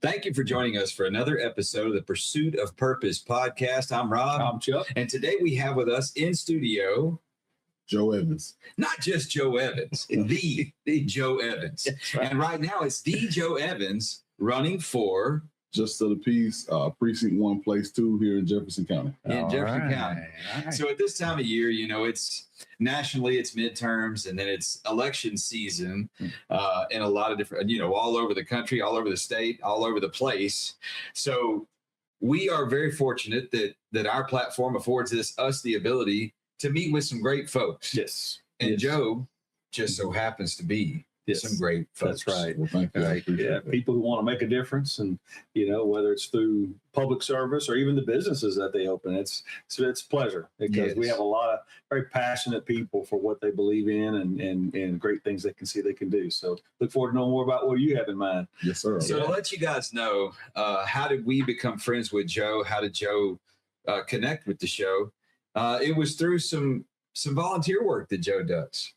Thank you for joining us for another episode of the Pursuit of Purpose podcast. I'm Rob. I'm Chuck. And today we have with us in studio Joe Evans. Not just Joe Evans, the Joe Evans. Right. And right now it's the Joe Evans running for Just to the Peace, Precinct 1, Place 2 here in Jefferson County. in Jefferson County. All right. So at this time of year, you know, it's nationally, it's midterms, and then it's election season in a lot of different, you know, all over the country, all over the state, all over the place. So we are very fortunate that our platform affords us the ability to meet with some great folks. Yes. And Yes. Joe just so happens to be some great folks. That's right. Well, thank you. I Right. appreciate Yeah, that. people who want to make a difference, and you know, whether it's through public service or even the businesses that they open, it's a pleasure because we Yes. have a lot of very passionate people for what they believe in and great things they can see they can do. So look forward to knowing more about what you have in mind. Yes, sir. So to let you guys know, how did we become friends with Joe? How did Joe connect with the show? It was through some volunteer work that Joe does.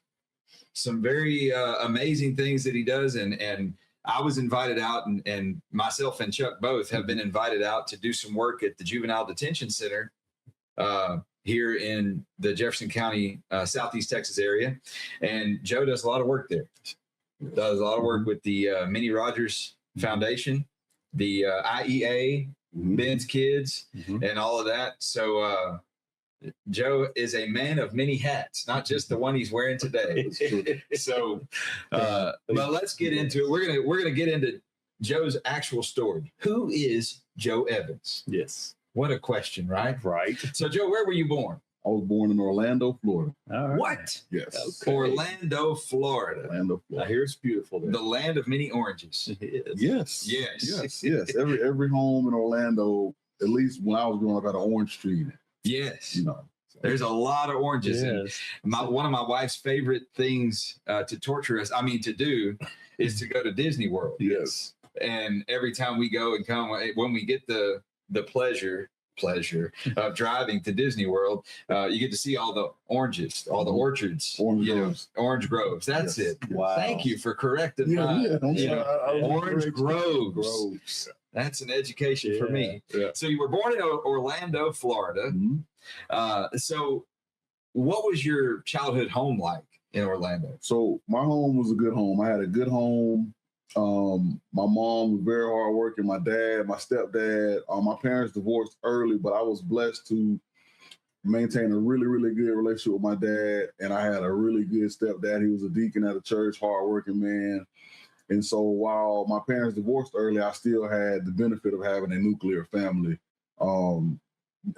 Some very amazing things that he does. And I was invited out, and myself and Chuck both have been invited out to do some work at the Juvenile Detention Center here in the Jefferson County, Southeast Texas area. And Joe does a lot of work there. Does a lot of work with the Minnie Rogers Foundation, the IEA, Mhm. Ben's Kids, Mhm. and all of that. So Joe is a man of many hats, not just the one he's wearing today. That's true. So, but let's get into it. We're gonna get into Joe's actual story. Who is Joe Evans? Yes. What a question, right? Right. So, Joe, where were you born? I was born in Orlando, Florida. All right. What? Yes. Okay. Orlando, Florida, Orlando, I Florida. hear it's beautiful there. the land of many oranges. It is. Yes. Yes. Yes. Every home in Orlando, at least when I was growing up, had an orange tree in it, Yes, you know. So, there's a lot of oranges. And Yes. one of my wife's favorite things to torture us, to do, is to go to Disney World. yes. And every time we go and come, when we get the pleasure of driving to Disney World, you get to see all the oranges, all the orchards, Orange you know, groves. orange groves. That's Yes. it. Wow. Thank you for correcting Yeah, my, yeah. I'm you know, sorry. orange groves. Groves. That's an education for me. Yeah. So you were born in Orlando, Florida. Mhm. So what was your childhood home like in Orlando? So my home was a good home. I had a good home. My mom was very hardworking. My dad, my stepdad, my parents divorced early, but I was blessed to maintain a really, really good relationship with my dad. And I had a really good stepdad. He was a deacon at a church, hardworking man. And so while my parents divorced early, I still had the benefit of having a nuclear family.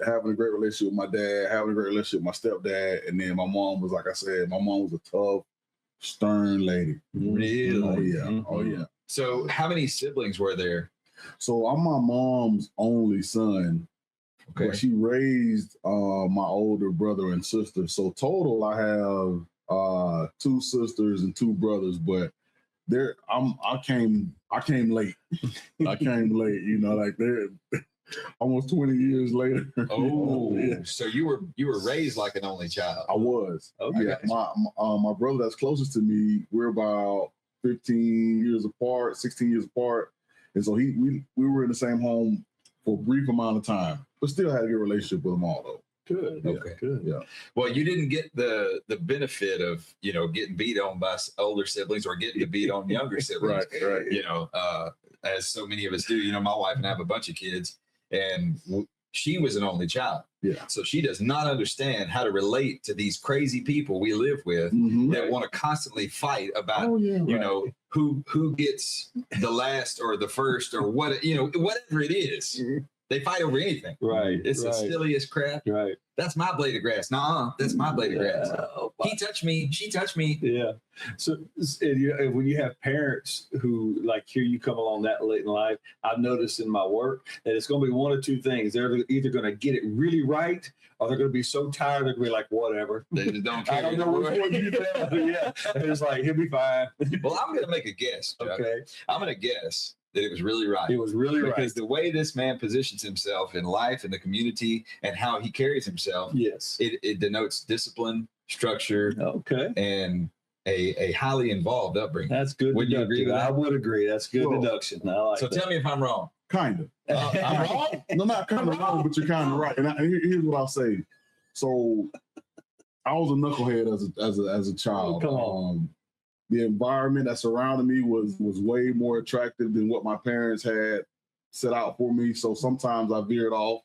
Having a great relationship with my dad, having a great relationship with my stepdad. And then my mom was, like I said, my mom was a tough, stern lady. Really? Oh, yeah. Mhm. Oh, yeah. So how many siblings were there? So I'm my mom's only son. Okay. But she raised my older brother and sister. So total, I have 2 sisters and 2 brothers. But I came late. I came late. You know, like they're almost 20 years later. Oh, Yeah. so you were raised like an only child. I was. Okay. Yeah, my brother that's closest to me, we're about 15 years apart, 16 years apart, and so we were in the same home for a brief amount of time, but still had a good relationship with them all though. Good. Yeah. Okay. Good. Yeah. Well, you didn't get the benefit of, you know, getting beat on by older siblings or getting to beat on younger siblings. Right. You know, as so many of us do. You know, my wife and I have a bunch of kids, and she was an only child. Yeah. So she does not understand how to relate to these crazy people we live with Mhm. that want to constantly fight about, Oh yeah. you right. know, who gets the last or the first or what, you know, whatever it is. Mhm. They fight over anything. Right. It's the right. silliest crap. Right. That's my blade of grass. Nuh-uh, that's my blade of grass. Oh, He touched me. She touched me. yeah. So and when you have parents who like hear you come along that late in life, I've noticed in my work that it's going to be one of 2 things. They're either going to get it really right, or they're going to be so tired they're going to be like, whatever. They just don't care. I don't know which one you tell. Yeah. And it's like, he'll be fine. Well, I'm going to make a guess, Chuck. Okay. I'm going to guess that it was really right. It was really right. Because the way this man positions himself in life, in the community, and how he carries himself, Yes. it denotes discipline, structure, Okay. and a highly involved upbringing. That's good. Would you agree with that? I would agree. That's good Well, deduction. I like So that. tell me if I'm wrong. Kind of. I'm wrong? No, not kind of wrong, but you're kind of right. And here's what I'll say. So I was a knucklehead as a child. Come on. The environment that surrounded me was way more attractive than what my parents had set out for me. So sometimes I veered off.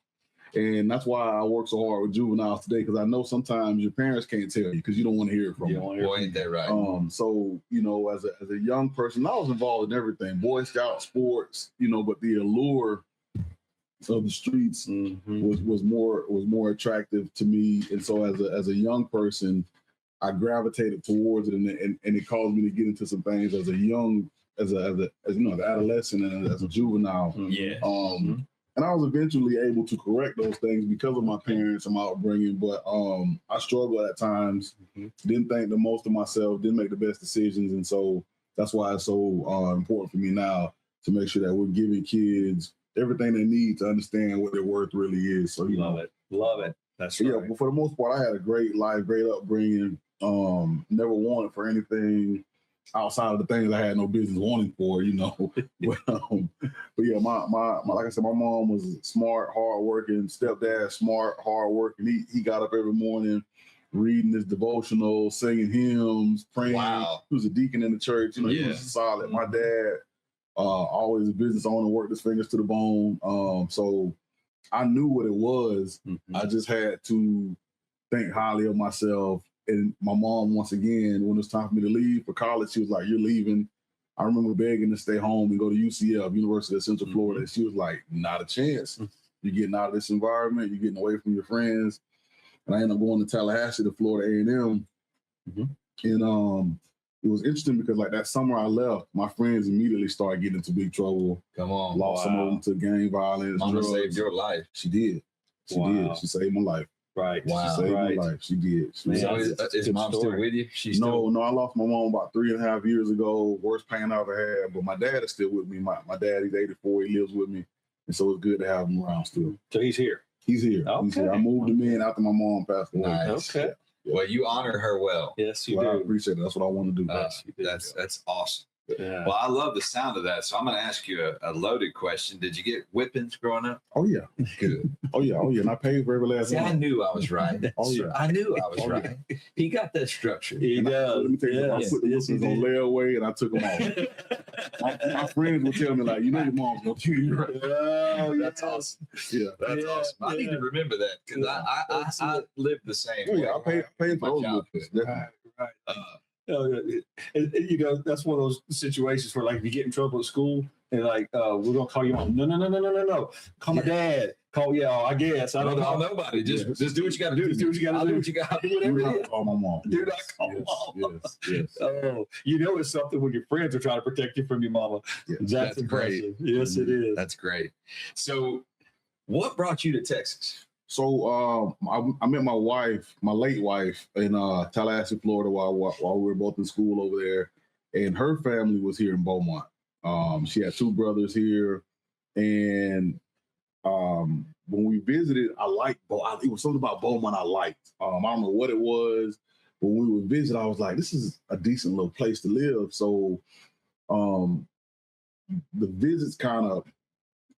And that's why I work so hard with juveniles today, because I know sometimes your parents can't tell you because you don't want to hear it from them. Boy, ain't that right? So, you know, as a young person, I was involved in everything, Boy Scout, sports, you know, but the allure of the streets was more attractive to me. And so as a young person, I gravitated towards it, and it caused me to get into some things as a young, as you know, the adolescent and as a juvenile. Yeah. And I was eventually able to correct those things because of my parents and my upbringing. But I struggled at times, didn't think the most of myself, didn't make the best decisions. And so that's why it's so important for me now to make sure that we're giving kids everything they need to understand what their worth really is. So, you Love it. That's right. Yeah, but for the most part, I had a great life, great upbringing. Never wanted for anything outside of the things I had no business wanting for, you know. but yeah, my like I said, my mom was smart, hardworking. Stepdad, smart, hardworking. He got up every morning reading his devotional, singing hymns, praying. Wow. He was a deacon in the church. You know, he was solid. My dad, always a business owner, worked his fingers to the bone. So I knew what it was. I just had to think highly of myself. And my mom, once again, when it was time for me to leave for college, she was like, "You're leaving." I remember begging to stay home and go to UCF, University of Central Florida. And she was like, "Not a chance. You're getting out of this environment. You're getting away from your friends." And I ended up going to Tallahassee to Florida A&M. And it was interesting because like that summer I left, my friends immediately started getting into big trouble. Come on. Lost some of them to gang violence. Mama drugs. saved your life. She did. She did. She saved my life. Right. Wow. She saved my life. She did. So is mom still with you? She's no, I lost my mom about 3.5 years ago. Worst pain I ever had. But my dad is still with me. My dad, he's 84. He lives with me. And so it's good to have him around still. So he's here. He's here. Okay. He's here. I moved him in after my mom passed away. Nice. Okay. Yeah. Well, you honor her well. Yes, you Well, I do. appreciate it. That's what I want to do. That's awesome. Yeah. Well, I love the sound of that. So I'm going to ask you a loaded question. Did you get whippings growing up? Oh, yeah. Good. Oh, yeah. And I paid for every last See, I one. knew I was right. Oh, yeah. I knew I was Oh, right. He got that structure. He does. Let me tell you, I Yes. put the Yes, he whippers on did. layaway and I took them off. my friends would tell me, like, you know your mom's going to kill you. Right? Oh, That's awesome. Yeah. That's Yeah, awesome. I need to remember that because I lived the same Oh, way. yeah. I paid for My those childhood. whippers. Definitely. Right. You know, that's one of those situations where, like, if you get in trouble at school and, like, we're going to call your mom. No. Call my dad. I guess. I don't know. Nobody. Just do what you got to do. Just do what you gotta I'll do. do what you got to do. Do Whatever it not is. call my mom. Do not call mom. Yes. Oh, you know it's something when your friends are trying to protect you from your mama. Yeah. That's great. impressive. Yes, it is. That's great. So, what brought you to Texas? So I met my wife, my late wife, in Tallahassee, Florida, while we were both in school over there, and her family was here in Beaumont. She had 2 brothers here, and when we visited, I liked. It was something about Beaumont I liked. I don't know what it was. When we would visit, I was like, "This is a decent little place to live." So, the visits kind of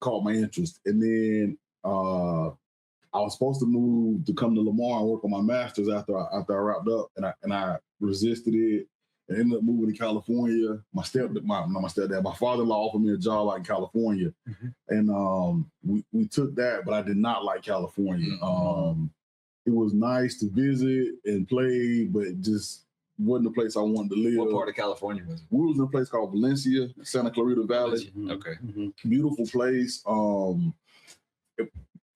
caught my interest, and then I was supposed to move to come to Lamar and work on my master's after I wrapped up, and I resisted it and ended up moving to California. My father-in-law offered me a job out in California, and we took that, but I did not like California. It was nice to visit and play, but it just wasn't the place I wanted to live. What part of California was it? We was in a place called Valencia, Santa Clarita Valley. Okay. Beautiful place.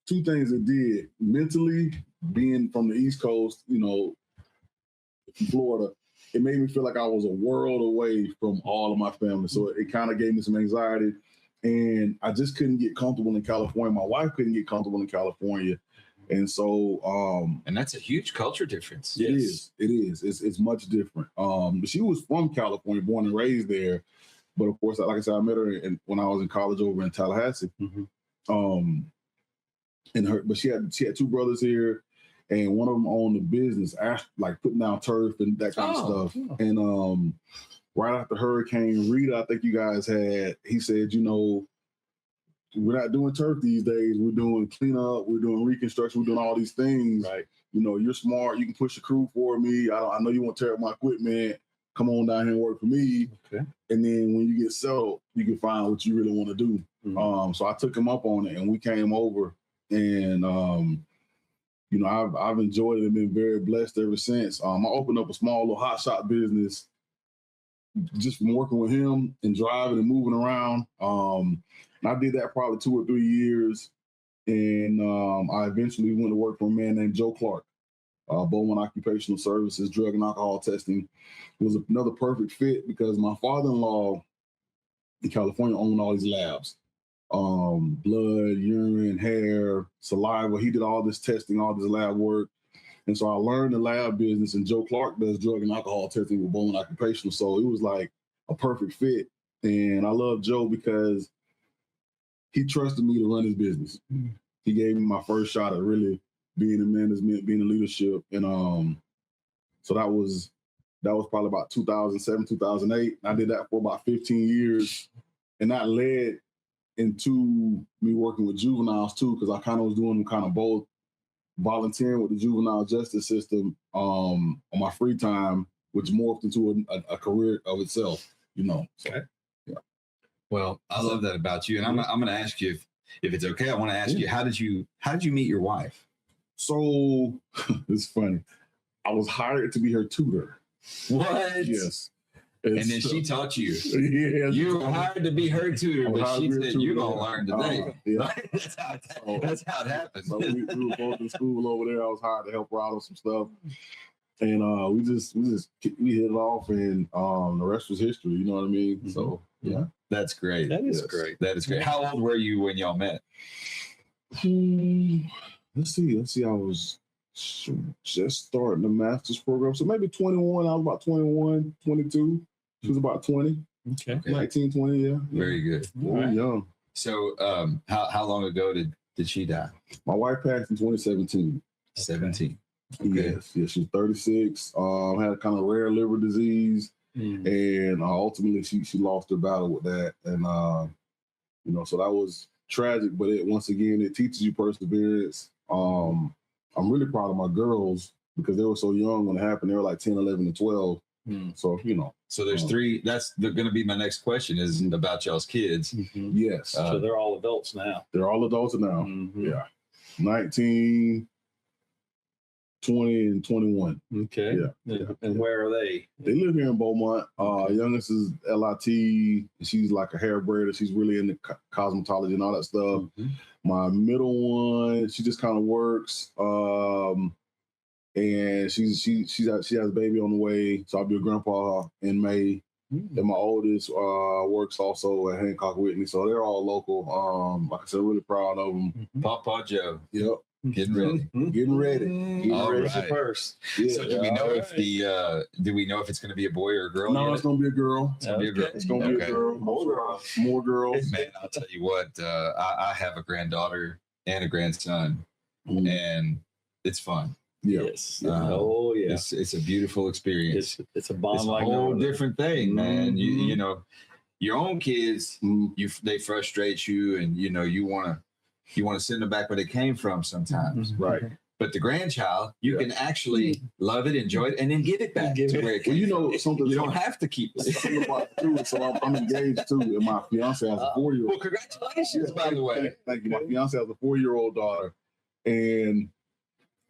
2 things it did. Mentally, being from the East Coast, you know, from Florida, it made me feel like I was a world away from all of my family. So it kind of gave me some anxiety. And I just couldn't get comfortable in California. My wife couldn't get comfortable in California. And so and that's a huge culture difference. It is. It's much different. She was from California, born and raised there. But of course, like I said, I met her when I was in college over in Tallahassee. But she had 2 brothers here, and one of them owned the business, like putting down turf and that kind of stuff. And right after Hurricane Rita, I think you guys had, he said, you know, we're not doing turf these days. We're doing cleanup. We're doing reconstruction. We're doing all these things. Right. You know, you're smart. You can push the crew for me. I know you want to tear up my equipment. Come on down here and work for me. Okay. And then when you get settled, you can find what you really want to do. Mm-hmm. So I took him up on it, and we came over. And you know, I've enjoyed it and been very blessed ever since. I opened up a small little hot shot business just from working with him and driving and moving around. And I did that probably 2 or 3 years. And I eventually went to work for a man named Joe Clark, Beaumont Occupational Services, drug and alcohol testing. It was another perfect fit because my father-in-law in California owned all these labs. Blood, urine, hair, saliva. He did all this testing, all this lab work. And so I learned the lab business, and Joe Clark does drug and alcohol testing with Beaumont Occupational. So it was like a perfect fit. And I love Joe because he trusted me to run his business. He gave me my first shot at really being in management, being in leadership. And so that was probably about 2007, 2008. I did that for about 15 years. And that led into me working with juveniles too, because I kind of was doing kind of both, volunteering with the juvenile justice system on my free time, which morphed into a career of itself, you know. So, okay. Yeah. Well, I love that about you. And I'm going to ask you if it's okay. I want to ask you, how did you meet your wife? So it's funny. I was hired to be her tutor. What? Yes. And then she taught you. Yeah. You were hired to be her tutor, but she said, you're going to learn today. Yeah. That's how it happened. So we were both in school over there. I was hired to help her out on some stuff. And we hit it off, and the rest was history. You know what I mean? Mm-hmm. So, yeah. That's great. That is great. That is great. How old were you when y'all met? Let's see. I was just starting the master's program. So maybe 21. I was about 21, 22. She was about 20. Okay. 19, 20, yeah. Very good. Very young. So how long ago did she die? My wife passed in 2017. 17. Okay. Yes, she was 36. Had a kind of rare liver disease. And ultimately she lost her battle with that. And, you know, so that was tragic, but once again, it teaches you perseverance. I'm really proud of my girls because they were so young when it happened. They were like 10, 11, and 12. So, you know. So there's three. That's going to be my next question is about y'all's kids. Yes. So they're all adults now. They're all adults now. Yeah. 19, 20, and 21. Okay. Yeah. And where are they? They live here in Beaumont. Youngest is LIT. She's like a hair braider. She's really into cosmetology and all that stuff. My middle one, she just kind of works. And she has a baby on the way, so I'll be a grandpa in May. And my oldest works also at Hancock Whitney, so they're all local. Like I said, really proud of them. Papa Joe. Yep. Getting ready. Getting ready. All ready right. First. Yeah, so do we know if it's going to be a boy or a girl? No, it's going to be a girl. It's going to be a girl. It's going to be a girl. More girls. Man, I'll tell you what. I have a granddaughter and a grandson, and it's fun. Yeah. Yes. Yeah. It's a beautiful experience. It's a bond, it's like a whole different thing, man. You know, your own kids, they frustrate you, and you know you want to send them back where they came from sometimes, right? But the grandchild, you can actually love it, enjoy it, and then give it back to where it came. Well, you know something. You don't have to keep it. Something about it too. So I'm engaged too, and my fiance has a 4-year-old. Well, congratulations, by the way. Thank you. My fiance has a 4-year-old daughter, and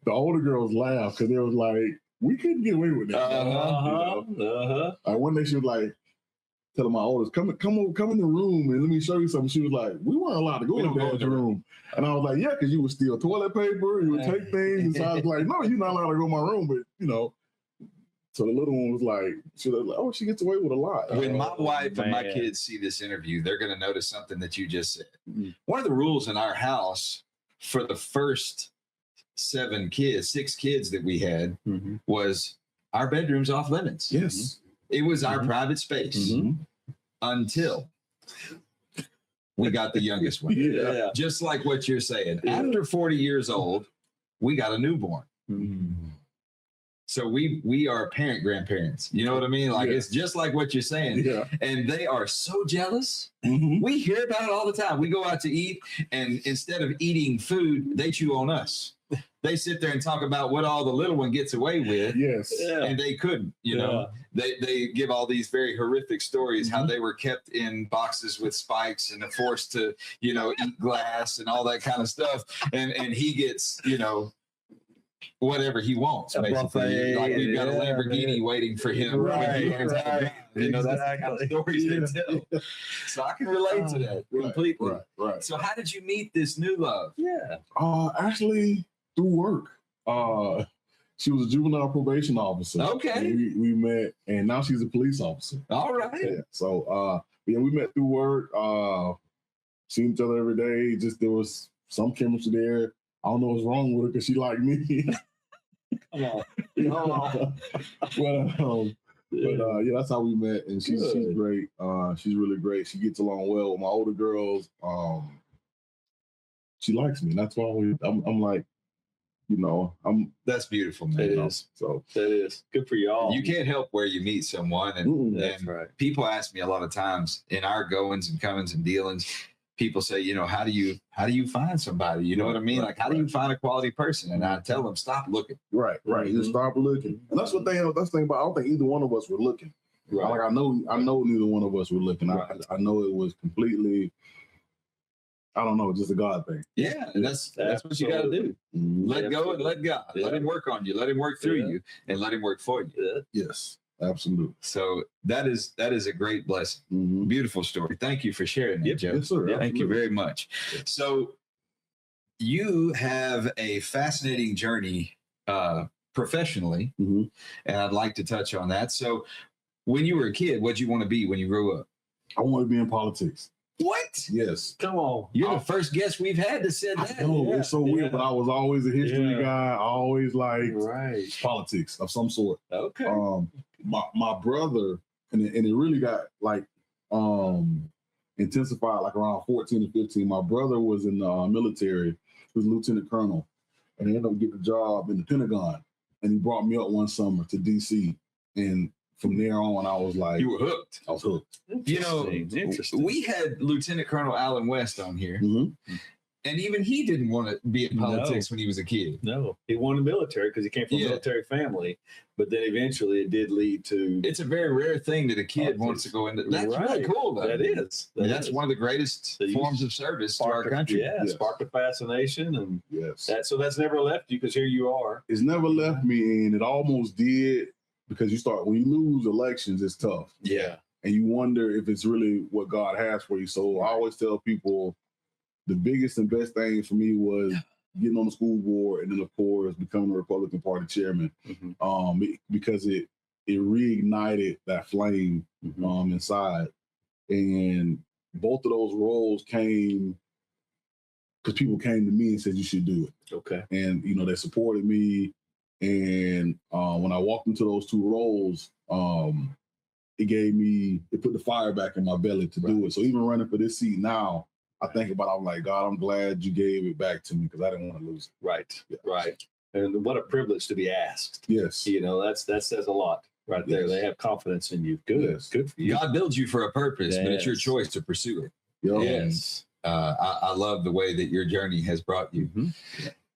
the older girls laughed because they was like, "We couldn't get away with that." One day she was like, telling my oldest, "Come in the room and let me show you something." She was like, "We weren't allowed to go in the bathroom," and I was like, "Yeah, because you would steal toilet paper, you would take things." And so I was like, "No, you're not allowed to go in my room," but you know. So the little one was like, "Oh, she gets away with a lot." When my wife and my kids see this interview, they're going to notice something that you just said. One of the rules in our house for the first 6 kids that we had was our bedroom's off limits. Yes. It was our private space until we got the youngest one. Yeah. Just like what you're saying. After 40 years old, we got a newborn. So we are parent grandparents. You know what I mean? Like Yeah. it's just like what you're saying. Yeah. And they are so jealous. Mhm. We hear about it all the time. We go out to eat, and instead of eating food, they chew on us. They sit there and talk about what all the little one gets away with, Yes. and they couldn't. You know, they give all these very horrific stories how they were kept in boxes with spikes and are forced to, you know, eat glass and all that kind of stuff. And he gets, you know, whatever he wants, A basically. buffet, Like we've got a yeah, Lamborghini man. waiting for him. Right, when he learns how to right. drive. You know, that's the kind of Exactly. stories they tell. So I can relate to that completely. Right. So how did you meet this new love? Yeah. Actually through work. She was a juvenile probation officer. Okay. And we met, and now she's a police officer. All right. Yeah. So yeah, we met through work. Seen each other every day. Just there was some chemistry there. I don't know what's wrong with her because she liked me. Come on. But yeah, that's how we met, and she's great. She's really great. She gets along well with my older girls. She likes me, and that's why I'm like, you know, That's beautiful, man. It is. So That is good for y'all. You can't help where you meet someone, and, That's and right. people ask me a lot of times in our goings and comings and dealings. People say, you know, how do you find somebody? You know what I mean? Like, how do you find a quality person? And I tell them, stop looking. right. Just stop looking, and that's the thing about. I don't think either one of us were looking. Right. Like I know neither one of us were looking. Right. I know it was completely. I don't know, just a God thing. Yeah, and that's what you got to do. Mhm. Let go and let God. Let Him work on you. Let Him work through you, and let Him work for you. Yes, absolutely. So that is a great blessing. Mhm. Beautiful story. Thank you for sharing that, Joe. Yes, sir. Thank you Absolutely. very much. So you have a fascinating journey professionally, Mhm. and I'd like to touch on that. So when you were a kid, what'd you want to be when you grew up? I want to be in politics. What? Yes. Come on. You're the first guest we've had that said I that. know, it's so weird, but I was always a history guy. I always liked Right. politics of some sort. Okay. My brother, and it really got like intensified like around 14 or 15. My brother was in the military. He was a lieutenant colonel, and he ended up getting a job in the Pentagon. And he brought me up one summer to DC, and from there on, I was like, You were hooked. I was hooked. You know, Interesting. we had Lieutenant Colonel Alan West on here, Mhm. and even he didn't want to be in politics when he was a kid. No, he wanted the military because he came from a military family, but then eventually it did lead to. It's a very rare thing that a kid wants to go into. That's really cool, though. That is. That's one of the greatest So you forms of service to our country. Yeah, sparked a fascination, and Yes. so that's never left you because here you are. It's never left me, and it almost did because when you lose elections, it's tough. Yeah. And you wonder if it's really what God has for you. So I always tell people the biggest and best thing for me was getting on the school board, and then of course becoming a Republican Party chairman, because it reignited that flame inside. And both of those roles came because people came to me and said you should do it. Okay. And they supported me. And when I walked into those two roles, it put the fire back in my belly to do it. So even running for this seat now, I think about it, I'm like, God, I'm glad you gave it back to me because I didn't want to lose it. Right. Yeah. Right. And what a privilege to be asked. Yes. That says a lot right there. Yes. They have confidence in you. Good. Yes. Good for you. God builds you for a purpose, but it's your Yes. choice to pursue it. Yep. Yes. I love the way that your journey has brought you.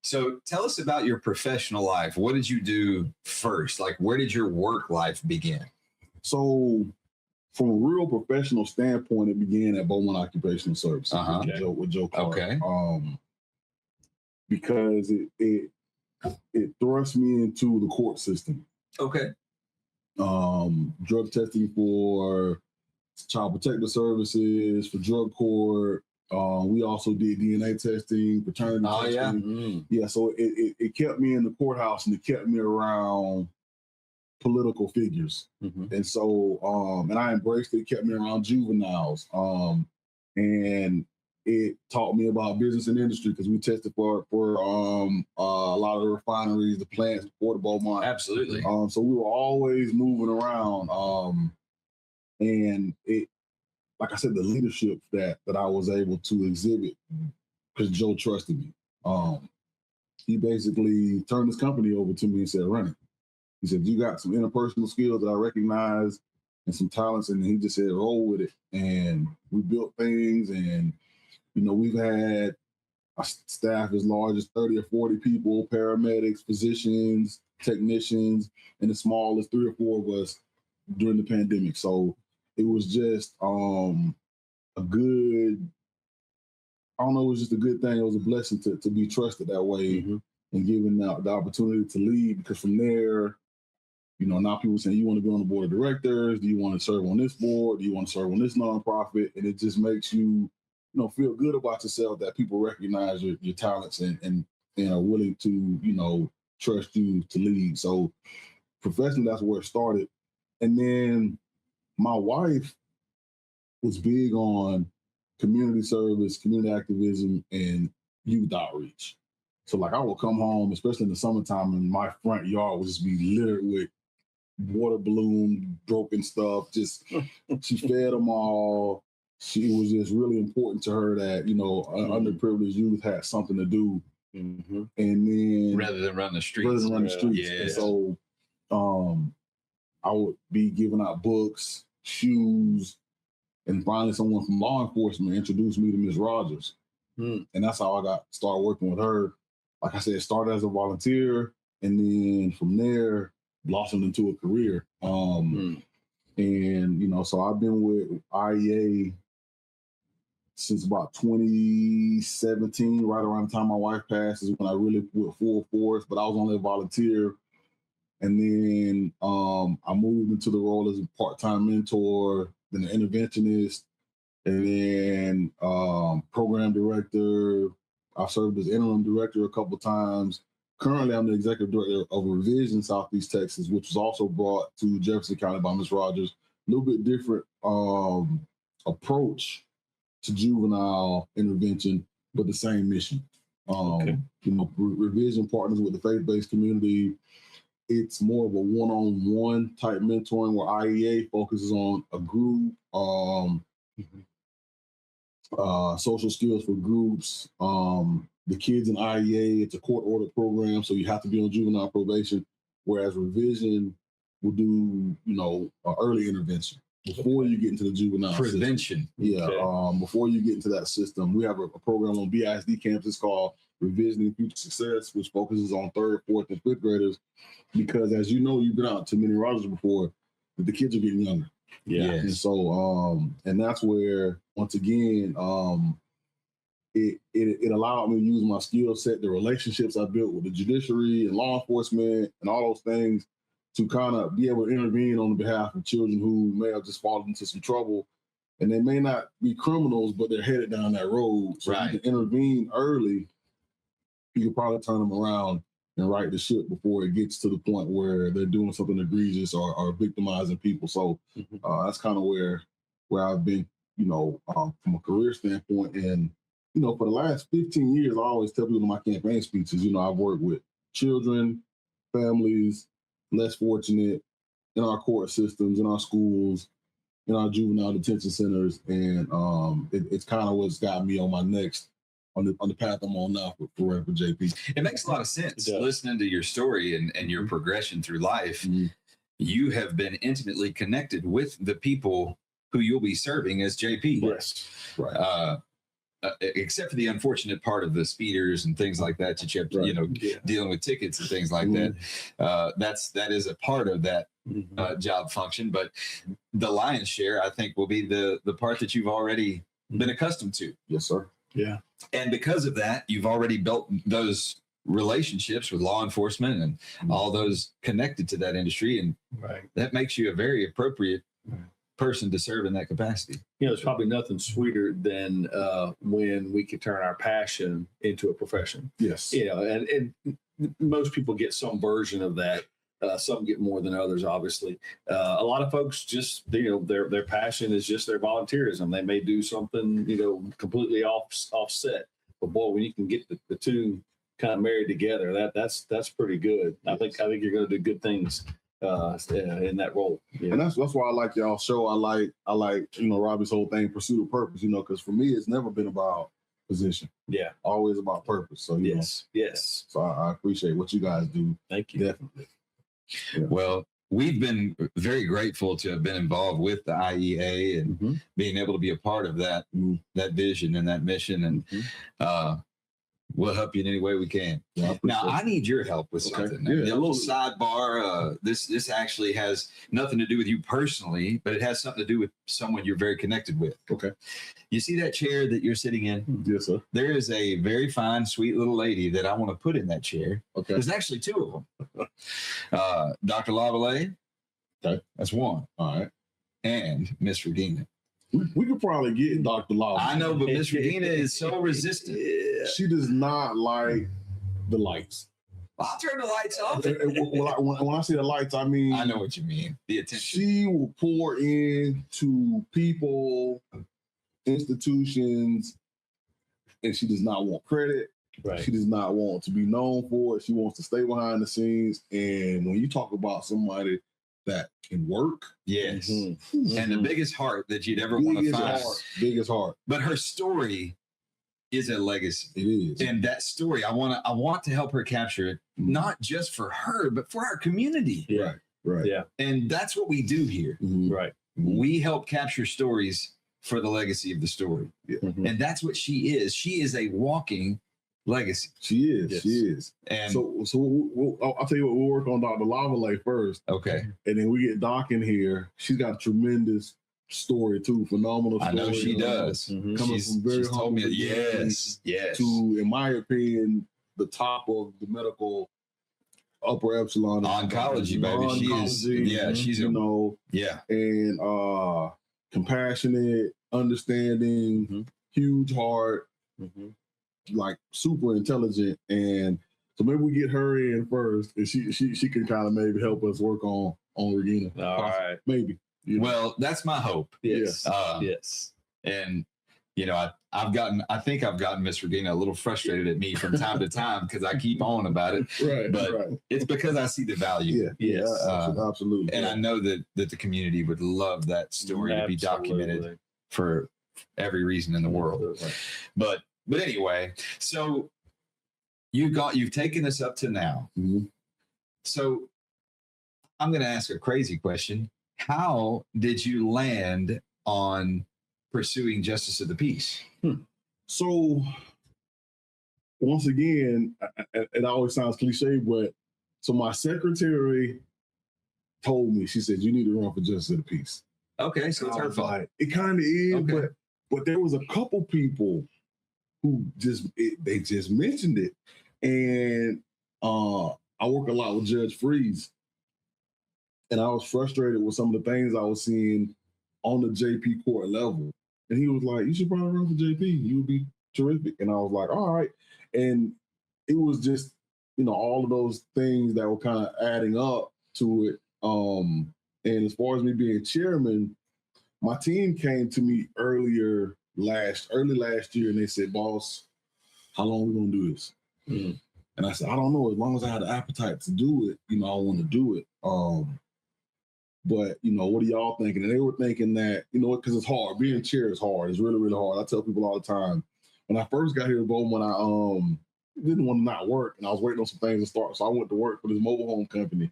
So tell us about your professional life. What did you do first? Like, where did your work life begin? So from a real professional standpoint, it began at Beaumont Occupational Services with Joe Clark. Okay. Because it thrust me into the court system. Okay. Drug testing for Child Protective Services, for drug court. We also did DNA testing, paternity testing. Yeah, so it kept me in the courthouse, and it kept me around political figures. And so, and I embraced it, kept me around juveniles. And it taught me about business and industry because we tested for a lot of the refineries, the plants, for the Beaumont. Absolutely. So we were always moving around. And it, like I said, the leadership that I was able to exhibit because Joe trusted me. he basically turned his company over to me and said, run it. He said, you got some interpersonal skills that I recognize and some talents. And he just said, roll with it. And we built things. And, we've had a staff as large as 30 or 40 people, paramedics, physicians, technicians, and as small as 3 or 4 of us during the pandemic. So it was just a good, I don't know, it was just a good thing. It was a blessing to be trusted that way and given the opportunity to lead, because from there, now people saying, you want to be on the board of directors? Do you want to serve on this board? Do you want to serve on this nonprofit? And it just makes you, feel good about yourself that people recognize your talents and are willing to, trust you to lead. So professionally, that's where it started. And then my wife was big on community service, community activism, and youth outreach. So I would come home, especially in the summertime, and my front yard would just be littered with water balloon, broken stuff. Just she fed them all. She was just really important to her that underprivileged youth had something to do, and then rather than run the streets. Yeah. And so, I would be giving out books, shoes, and finally someone from law enforcement introduced me to Ms. Rogers, and that's how I started working with her. Like I said, started as a volunteer, and then from there blossomed into a career. And so I've been with IEA since about 2017, right around the time my wife passed, is when I really went full force. But I was only a volunteer, and then I moved into the role as a part-time mentor, then an interventionist, and then program director. I've served as interim director a couple times. Currently, I'm the executive director of Revision Southeast Texas, which was also brought to Jefferson County by Ms. Rogers. A little bit different approach to juvenile intervention, but the same mission. Revision partners with the faith-based community. It's more of a one-on-one type mentoring, where IEA focuses on a group, social skills for groups. The kids in IEA, it's a court-ordered program, so you have to be on juvenile probation, whereas Revision will do, early intervention before you get into the juvenile prevention. System. Before you get into that system. We have a program on BISD campus called Revisioning Future Success, which focuses on 3rd, 4th, and 5th graders, because as you know, you've been out to many Rogers before, the kids are getting younger. Yeah. And so, and that's where, once again, it allowed me to use my skill set, the relationships I built with the judiciary and law enforcement and all those things, to kind of be able to intervene on behalf of children who may have just fallen into some trouble. And they may not be criminals, but they're headed down that road. So you can intervene early. You can probably turn them around and right the ship before it gets to the point where they're doing something egregious or victimizing people. So that's kind of where I've been, from a career standpoint. And, for the last 15 years, I always tell people in my campaign speeches, I've worked with children, families, less fortunate, in our court systems, in our schools, in our juvenile detention centers. And it's kind of what's got me on my next, on the path I'm on now for JP. It makes a lot of sense listening to your story and your progression through life. You have been intimately connected with the people who you'll be serving as JP. Yes. Right. Except for the unfortunate part of the speeders and things like that you have to, dealing with tickets and things like that. That is a part of that job function. But the lion's share, I think, will be the part that you've already been accustomed to. Yes, sir. Yeah. And because of that, you've already built those relationships with law enforcement and all those connected to that industry. And that makes you a very appropriate person to serve in that capacity. There's probably nothing sweeter than when we can turn our passion into a profession. Yes. And most people get some version of that. Some get more than others, obviously. A lot of folks just, their passion is just their volunteerism. They may do something, completely offset. But boy, when you can get the two kind of married together, that's pretty good. I think you're going to do good things in that role. And that's why I like y'all show. I like Robbie's whole thing, Pursuit of Purpose, because for me, it's never been about position. Yeah. Always about purpose. So Yes. So I appreciate what you guys do. Thank you. Definitely. Yeah. Well, we've been very grateful to have been involved with the IEA and being able to be a part of that that vision and that mission, and we'll help you in any way we can. Yeah, Now, I need your help with Okay. something. Yeah, A little sidebar. This actually has nothing to do with you personally, but it has something to do with someone you're very connected with. Okay. You see that chair that you're sitting in? Yes, sir. There is a very fine, sweet little lady that I want to put in that chair. Okay. There's actually two of them. Dr. Lavallee. Okay. That's one. All right. And Miss Regina. We could probably get Dr. Law. I know, but Miss Regina is so resistant. She does not like the lights. I'll turn the lights off. When I say the lights, I mean I know what you mean. The attention. she will pour into people, institutions, and she does not want credit. Right. She does not want to be known for it. She wants to stay behind the scenes. And when you talk about somebody that can work, Yes. And the biggest heart that you'd ever want to find. Biggest heart. But her story is a legacy. It is. And that story, I want to help her capture it, not just for her, but for our community. Yeah. Right. Yeah. And that's what we do here. Right. We help capture stories for the legacy of the story. Yeah. And that's what she is. She is a walking legacy. She is. Yes. She is. And So I'll tell you what, we'll work on Dr. Lavallee first. okay. And then we get Doc in here. She's got a tremendous story too. Phenomenal story. I know she does. Coming She's from very told me humble yes. to, in my opinion, the top of the medical upper epsilon Oncology, baby. She is. Yeah, she's you know, yeah. and compassionate, understanding, huge heart, like super intelligent. And so maybe we get her in first, and she can kind of maybe help us work on Regina. All right. Maybe. You know? Well, that's my hope. Yes. Yes. And you know, I think I've gotten Miss Regina a little frustrated at me from time to time because I keep on about it. Right. But right. it's because I see the value. Yeah. Yes. Absolutely. And I know that the community would love that story to be documented for every reason in the world. But anyway, so you've taken us up to now. So I'm going to ask a crazy question. How did you land on pursuing justice of the peace? So once again, it always sounds cliche, but so my secretary told me, she said, you need to run for justice of the peace. Okay, so it's her fault. Like, it kind of is, Okay. but there was a couple people who they just mentioned it. And I work a lot with Judge Freeze. And I was frustrated with some of the things I was seeing on the JP court level. And he was like, you should probably run for JP. You would be terrific. And I was like, all right. And it was just, all of those things that were kind of adding up to it. And as far as me being chairman, my team came to me early last year, and they said, boss, how long are we going to do this? And I said, I don't know. As long as I had the appetite to do it, I want to do it. But, what are y'all thinking? And they were thinking that, because it's hard. Being chair is hard. It's really, really hard. I tell people all the time. When I first got here to Beaumont, I didn't want to not work, and I was waiting on some things to start. So I went to work for this mobile home company.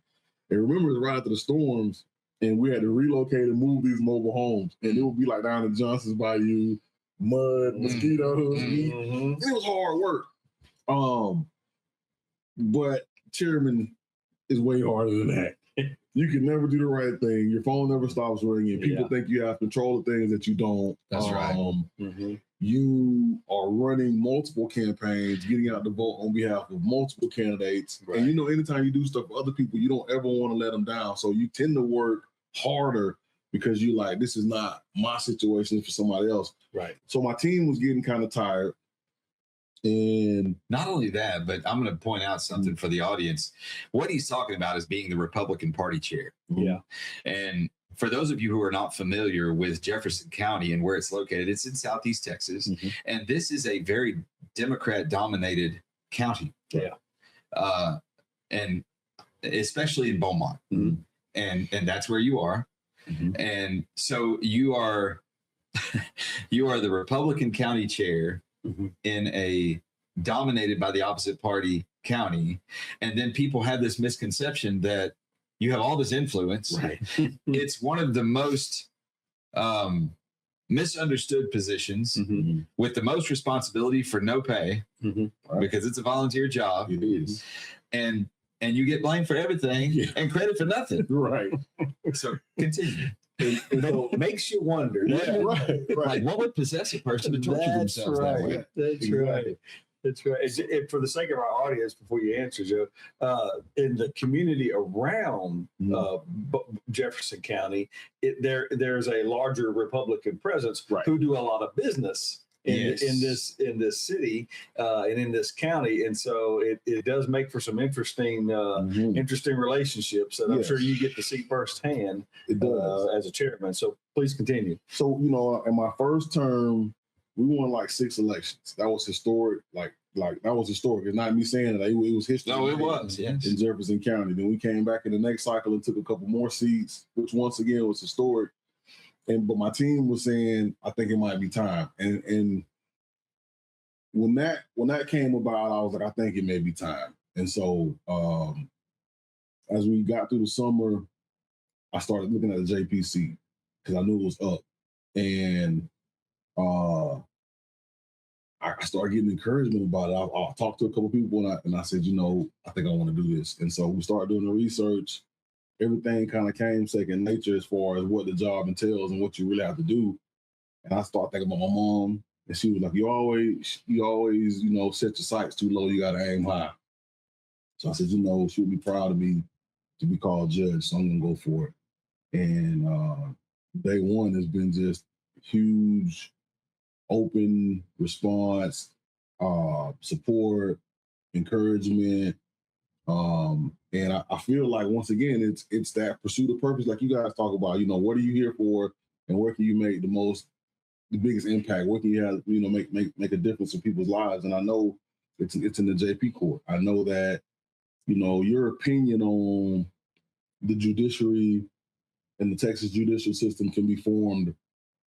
And remember, it was right after the storms, and we had to relocate and move these mobile homes. And it would be like down in Johnson's Bayou, mud, mosquitoes. And it was hard work. But chairman is way harder than that. You can never do the right thing. Your phone never stops ringing. People think you have control of things that you don't. That's right. You are running multiple campaigns, getting out the vote on behalf of multiple candidates. Right. And anytime you do stuff for other people, you don't ever want to let them down. So you tend to work harder because you like, this is not my situation, it's for somebody else. Right. So my team was getting kind of tired. And not only that, but I'm going to point out something for the audience. What he's talking about is being the Republican Party chair. Yeah. And for those of you who are not familiar with Jefferson County and where it's located, it's in Southeast Texas. And this is a very Democrat-dominated county. Yeah. And especially in Beaumont. And that's where you are. And so you are the Republican county chair in a dominated by the opposite party county, and then people have this misconception that you have all this influence. Right. It's one of the most misunderstood positions with the most responsibility for no pay because it's a volunteer job. It is. And you get blamed for everything and credit for nothing. Right. So continue. And so it makes you wonder. Yeah, right. Like, what would possess a person to torture That's themselves that way? right. That's right. That's right. For the sake of our audience, before you answer, Joe, in the community around Jefferson County, there's a larger Republican presence who do a lot of business in this city and in this county, and so it does make for some interesting relationships that I'm sure you get to see firsthand. It does. As a chairman. So please continue. So in my first term, we won like 6 elections. That was historic. Like that was historic. It's not me saying that. It was history. No, it was. Yes. In Jefferson County. Then we came back in the next cycle and took a couple more seats, which once again was historic. But my team was saying, I think it might be time. And when that came about, I was like, I think it may be time. And so as we got through the summer, I started looking at the JPC because I knew it was up. And I started getting encouragement about it. I talked to a couple of people and I said, I think I want to do this. And so we started doing the research. Everything kind of came second nature as far as what the job entails and what you really have to do. And I started thinking about my mom, and she was like, you always, set your sights too low. You got to aim high. So I said, she would be proud of me to be called judge. So I'm going to go for it. And day one has been just huge, open response, support, encouragement. And I feel like, once again, it's that pursuit of purpose, like you guys talk about, what are you here for and where can you make the biggest impact? Where can you have, make a difference in people's lives? And I know it's in the JP court. I know that, your opinion on the judiciary and the Texas judicial system can be formed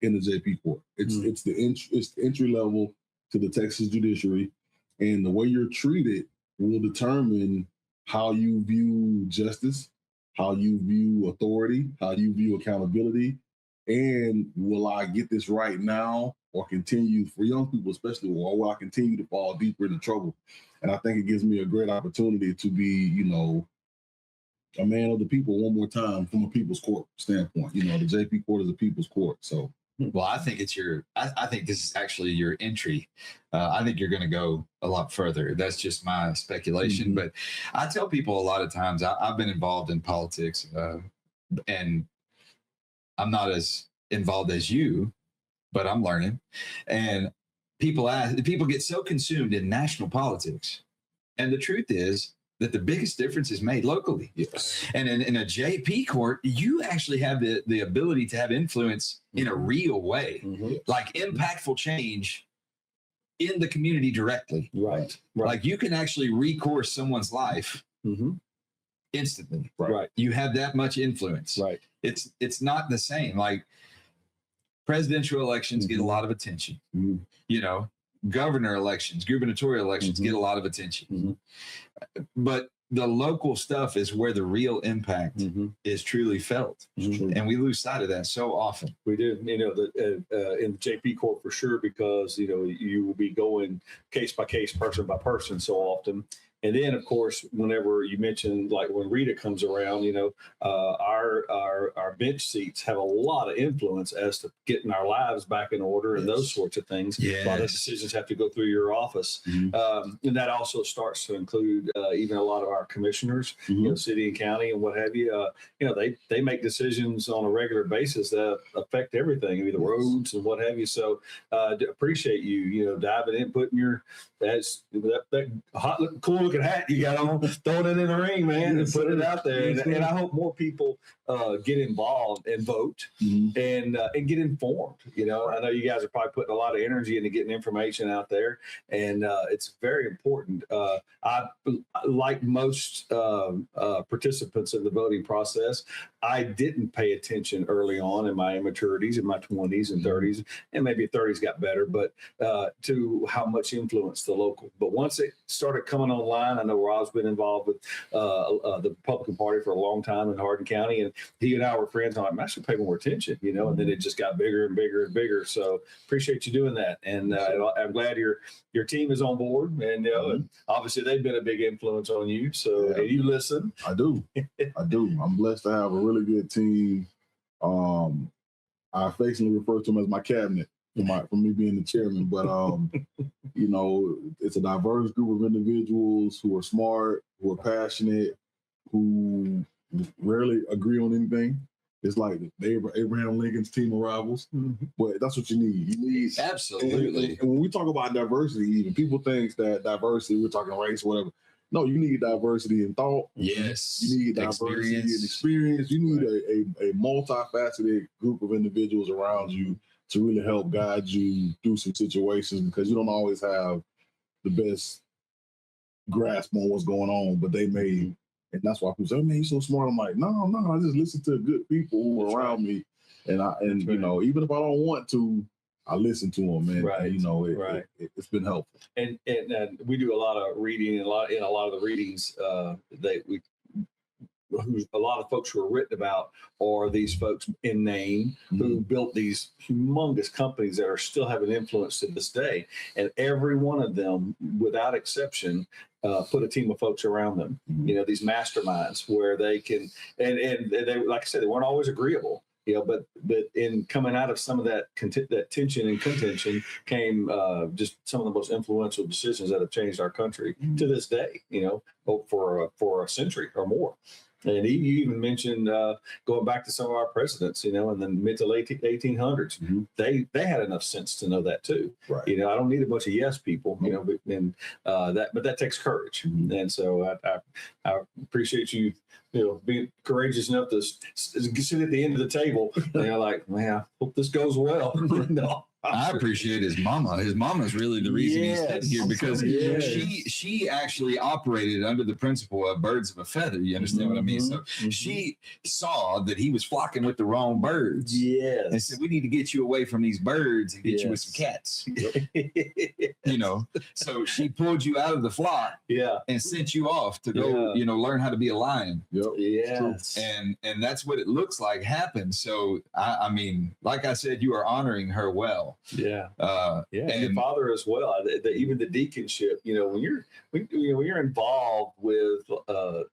in the JP court. It's the entry level to the Texas judiciary, and the way you're treated will determine how you view justice, how you view authority, how you view accountability, and will I get this right now or continue, for young people especially, or will I continue to fall deeper into trouble? And I think it gives me a great opportunity to be, a man of the people one more time from a people's court standpoint. The JP court is a people's court. So, well, I think I think this is actually your entry. I think you're going to go a lot further. That's just my speculation. But I tell people a lot of times I've been involved in politics and I'm not as involved as you, but I'm learning. And people get so consumed in national politics. And the truth is that the biggest difference is made locally. Yes. And in a JP court, you actually have the ability to have influence in a real way, like impactful change in the community directly. Right. Like you can actually recourse someone's life instantly. Right. You have that much influence. Right. It's not the same. Like presidential elections get a lot of attention. Governor elections, gubernatorial elections get a lot of attention. But the local stuff is where the real impact is truly felt. And we lose sight of that so often. We do, in the JP court for sure, because, you will be going case by case, person by person so often. And then, of course, whenever you mentioned, like when Rita comes around, our bench seats have a lot of influence as to getting our lives back in order and those sorts of things. Yes. A lot of decisions have to go through your office. And that also starts to include even a lot of our commissioners, city and county and what have you. They make decisions on a regular basis that affect everything, the roads and what have you. So appreciate you, diving in, putting that hot, cool looking hat you got on, throwing it in the ring, man, and put it out there. And I hope more people get involved and vote and get informed. You know, I know you guys are probably putting a lot of energy into getting information out there, and it's very important. I like most participants in the voting process. I didn't pay attention early on in my immaturities, in my 20s and 30s, and maybe 30s got better, but to how much influence the local. But once it started coming online, I know Rob's been involved with the Republican Party for a long time in Hardin County, and he and I were friends. I'm like, I should pay more attention, you know, and then it just got bigger and bigger and bigger. So appreciate you doing that. And I'm glad your team is on board, and you know, and obviously they've been a big influence on you. So and you listen. I do. I'm blessed to have a really good team. I affectionately refer to them as my cabinet for me being the chairman, but you know, it's a diverse group of individuals who are smart, who are passionate, who rarely agree on anything. It's like Abraham Lincoln's team of rivals, but that's what you need. You need absolutely. And when we talk about diversity, even people think that diversity, we're talking race, whatever. No, you need diversity in thought. Yes. You need diversity in experience. You need a multifaceted group of individuals around you to really help guide you through some situations, because you don't always have the best grasp on what's going on, but they may. And that's why people say, man, you're so smart. I'm like, no, I just listen to good people who are around me. And you know, even if I don't want to, I listen to them, man. Right. And, you know, it's been helpful. And we do a lot of reading, and a lot of the readings a lot of folks who are written about are these folks in name who built these humongous companies that are still having influence to this day. And every one of them, without exception, put a team of folks around them. You know, these masterminds where they can, and they, like I said, they weren't always agreeable. You know, but in coming out of some of that tension and contention came just some of the most influential decisions that have changed our country to this day. You know, for a century or more. And you even mentioned going back to some of our presidents, you know, in the mid to late 1800s, they had enough sense to know that too. Right. You know, I don't need a bunch of yes people, you know, but that takes courage. And so I appreciate you, you know, being courageous enough to sit at the end of the table. And you're like, man, I hope this goes well. No. I appreciate his mama. His mama's really the reason he's sitting here, because she actually operated under the principle of birds of a feather. You understand what I mean? So she saw that he was flocking with the wrong birds. Yes. And said, we need to get you away from these birds and get you with some cats. You know, so she pulled you out of the flock and sent you off to go, you know, learn how to be a lion. Yes. And that's what it looks like happened. So, I mean, like I said, you are honoring her well. And your father as well. Even the deaconship. You know, when you're involved with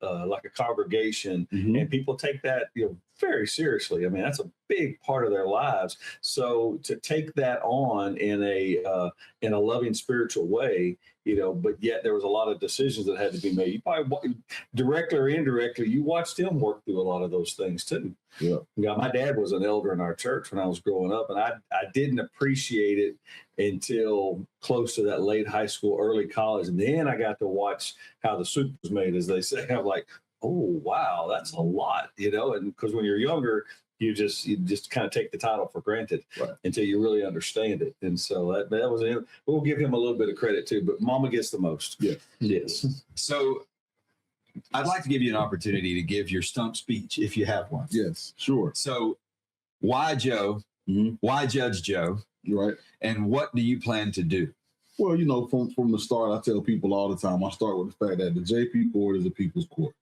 like a congregation, and people take that, you know, very seriously. I mean, that's a big part of their lives. So to take that on in a loving spiritual way, you know, but yet there was a lot of decisions that had to be made. You probably directly or indirectly, you watched him work through a lot of those things too. Yeah. My dad was an elder in our church when I was growing up, and I didn't appreciate it until close to that late high school, early college. And then I got to watch how the soup was made, as they say. I'm like, oh, wow, that's a lot, you know, and because when you're younger, you just kind of take the title for granted until you really understand it. And so that was him. We'll give him a little bit of credit too, but Mama gets the most. Yeah. Yes. So I'd like to give you an opportunity to give your stump speech if you have one. Yes, sure. So why Joe? Why Judge Joe? Right. And what do you plan to do? Well, you know, from the start, I tell people all the time, I start with the fact that the JP court is a people's court.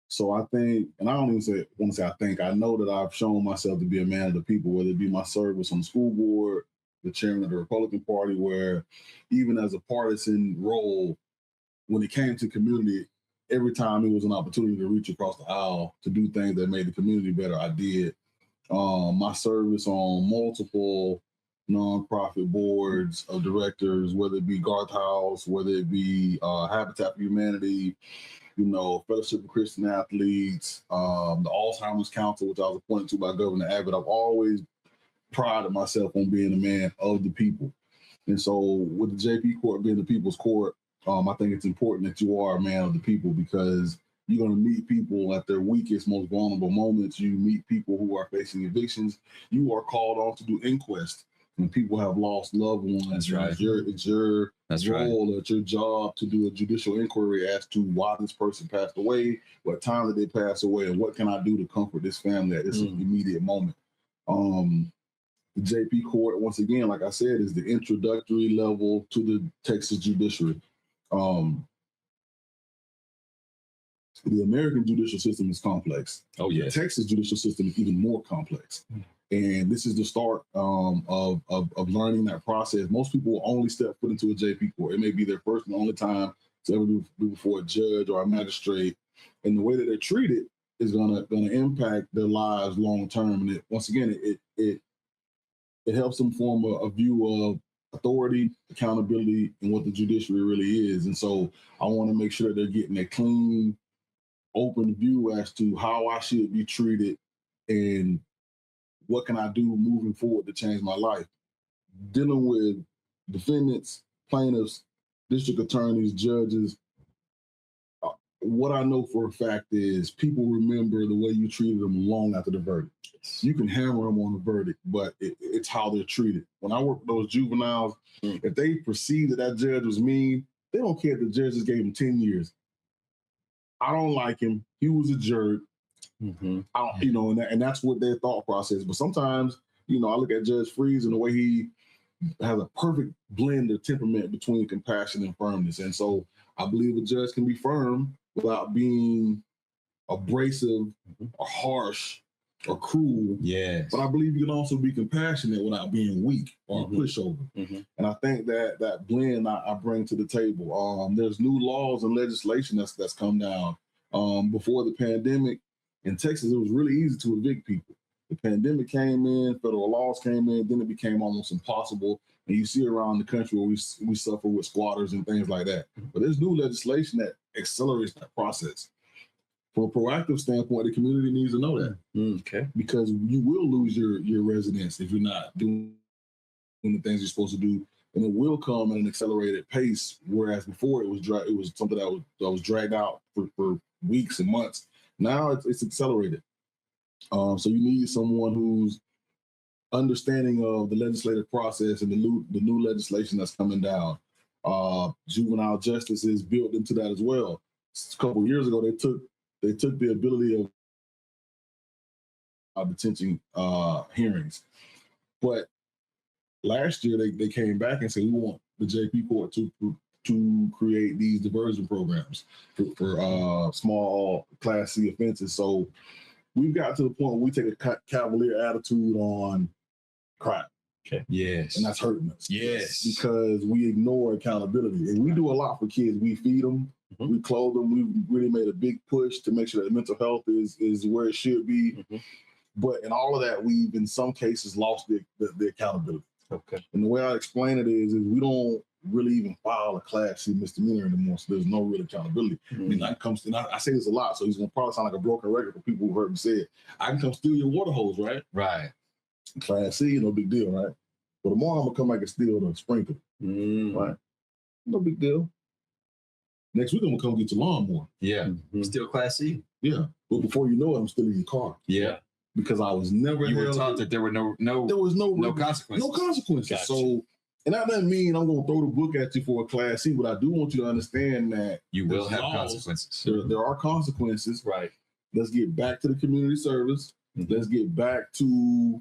So I think, and I don't even want to say I think, I know that I've shown myself to be a man of the people, whether it be my service on the school board, the chairman of the Republican Party, where even as a partisan role, when it came to community, every time it was an opportunity to reach across the aisle to do things that made the community better, I did. My service on multiple nonprofit boards of directors, whether it be Garth House, whether it be Habitat for Humanity, you know, Fellowship of Christian Athletes, the Alzheimer's Council, which I was appointed to by Governor Abbott. I've always prided myself on being a man of the people. And so with the JP Court being the people's court, I think it's important that you are a man of the people, because You're going to meet people at their weakest, most vulnerable moments. You meet people who are facing evictions. You are called on to do inquests when people have lost loved ones. That's right. It's your That's role, it's your job to do a judicial inquiry as to why this person passed away, what time did they pass away, and what can I do to comfort this family at this immediate moment. The JP Court, once again, like I said, is the introductory level to the Texas judiciary. The American judicial system is complex. Oh, yeah. The Texas judicial system is even more complex. And this is the start of learning that process. Most people will only step foot into a JP court. It may be their first and only time to ever be before a judge or a magistrate. And the way that they're treated is gonna impact their lives long term. And once again, it helps them form a view of authority, accountability, and what the judiciary really is. And so I want to make sure that they're getting a clean, open view as to how I should be treated and what can I do moving forward to change my life. Dealing with defendants, plaintiffs, district attorneys, judges, what I know for a fact is people remember the way you treated them long after the verdict. You can hammer them on the verdict, but it's how they're treated. When I work with those juveniles, if they perceive that judge was mean, they don't care if the judge just gave them 10 years. I don't like him. He was a jerk. I don't, and that's what their thought process. But sometimes, I look at Judge Freeze and the way he has a perfect blend of temperament between compassion and firmness. And so I believe a judge can be firm without being abrasive or harsh or cruel. Yes. But I believe you can also be compassionate without being weak or a pushover. And I think that blend I bring to the table. There's new laws and legislation that's come down. Before the pandemic in Texas, it was really easy to evict people. The pandemic came in, federal laws came in, then it became almost impossible. And you see around the country where we suffer with squatters and things like that. But there's new legislation that accelerates that process. From a proactive standpoint, the community needs to know that. Okay. Because you will lose your residence if you're not doing the things you're supposed to do. And it will come at an accelerated pace, whereas before it was something that was dragged out for weeks and months. Now it's accelerated. So you need someone who's understanding of the legislative process and the new legislation that's coming down. Juvenile justice is built into that as well. A couple of years ago, they took the ability of detention hearings, but last year they came back and said we want the JP court to create these diversion programs for small Class C offenses. So we've got to the point where we take a cavalier attitude on crime. Okay. Yes. And that's hurting us. Yes. Because we ignore accountability. And we do a lot for kids. We feed them, we clothe them. We really made a big push to make sure that mental health is where it should be. But in all of that, we've in some cases lost the accountability. Okay. And the way I explain it is we don't really even file a Class C misdemeanor anymore. So there's no real accountability. I mean, I say this a lot, so he's gonna probably sound like a broken record for people who heard me say it. I can come steal your water hose, right? Right. Class C, no big deal, right? But tomorrow I'm gonna come back and steal the sprinkler. Right? No big deal. Next week I'm gonna come get your lawnmower. Yeah. Still Class C. Yeah. But before you know it, I'm stealing your car. Yeah. Because I was never You were taught that there were no consequences. No consequences. Gotcha. So, and that doesn't mean I'm gonna throw the book at you for a Class C, but I do want you to understand that You will have laws, consequences. There are consequences. Right. Let's get back to the community service. Let's get back to,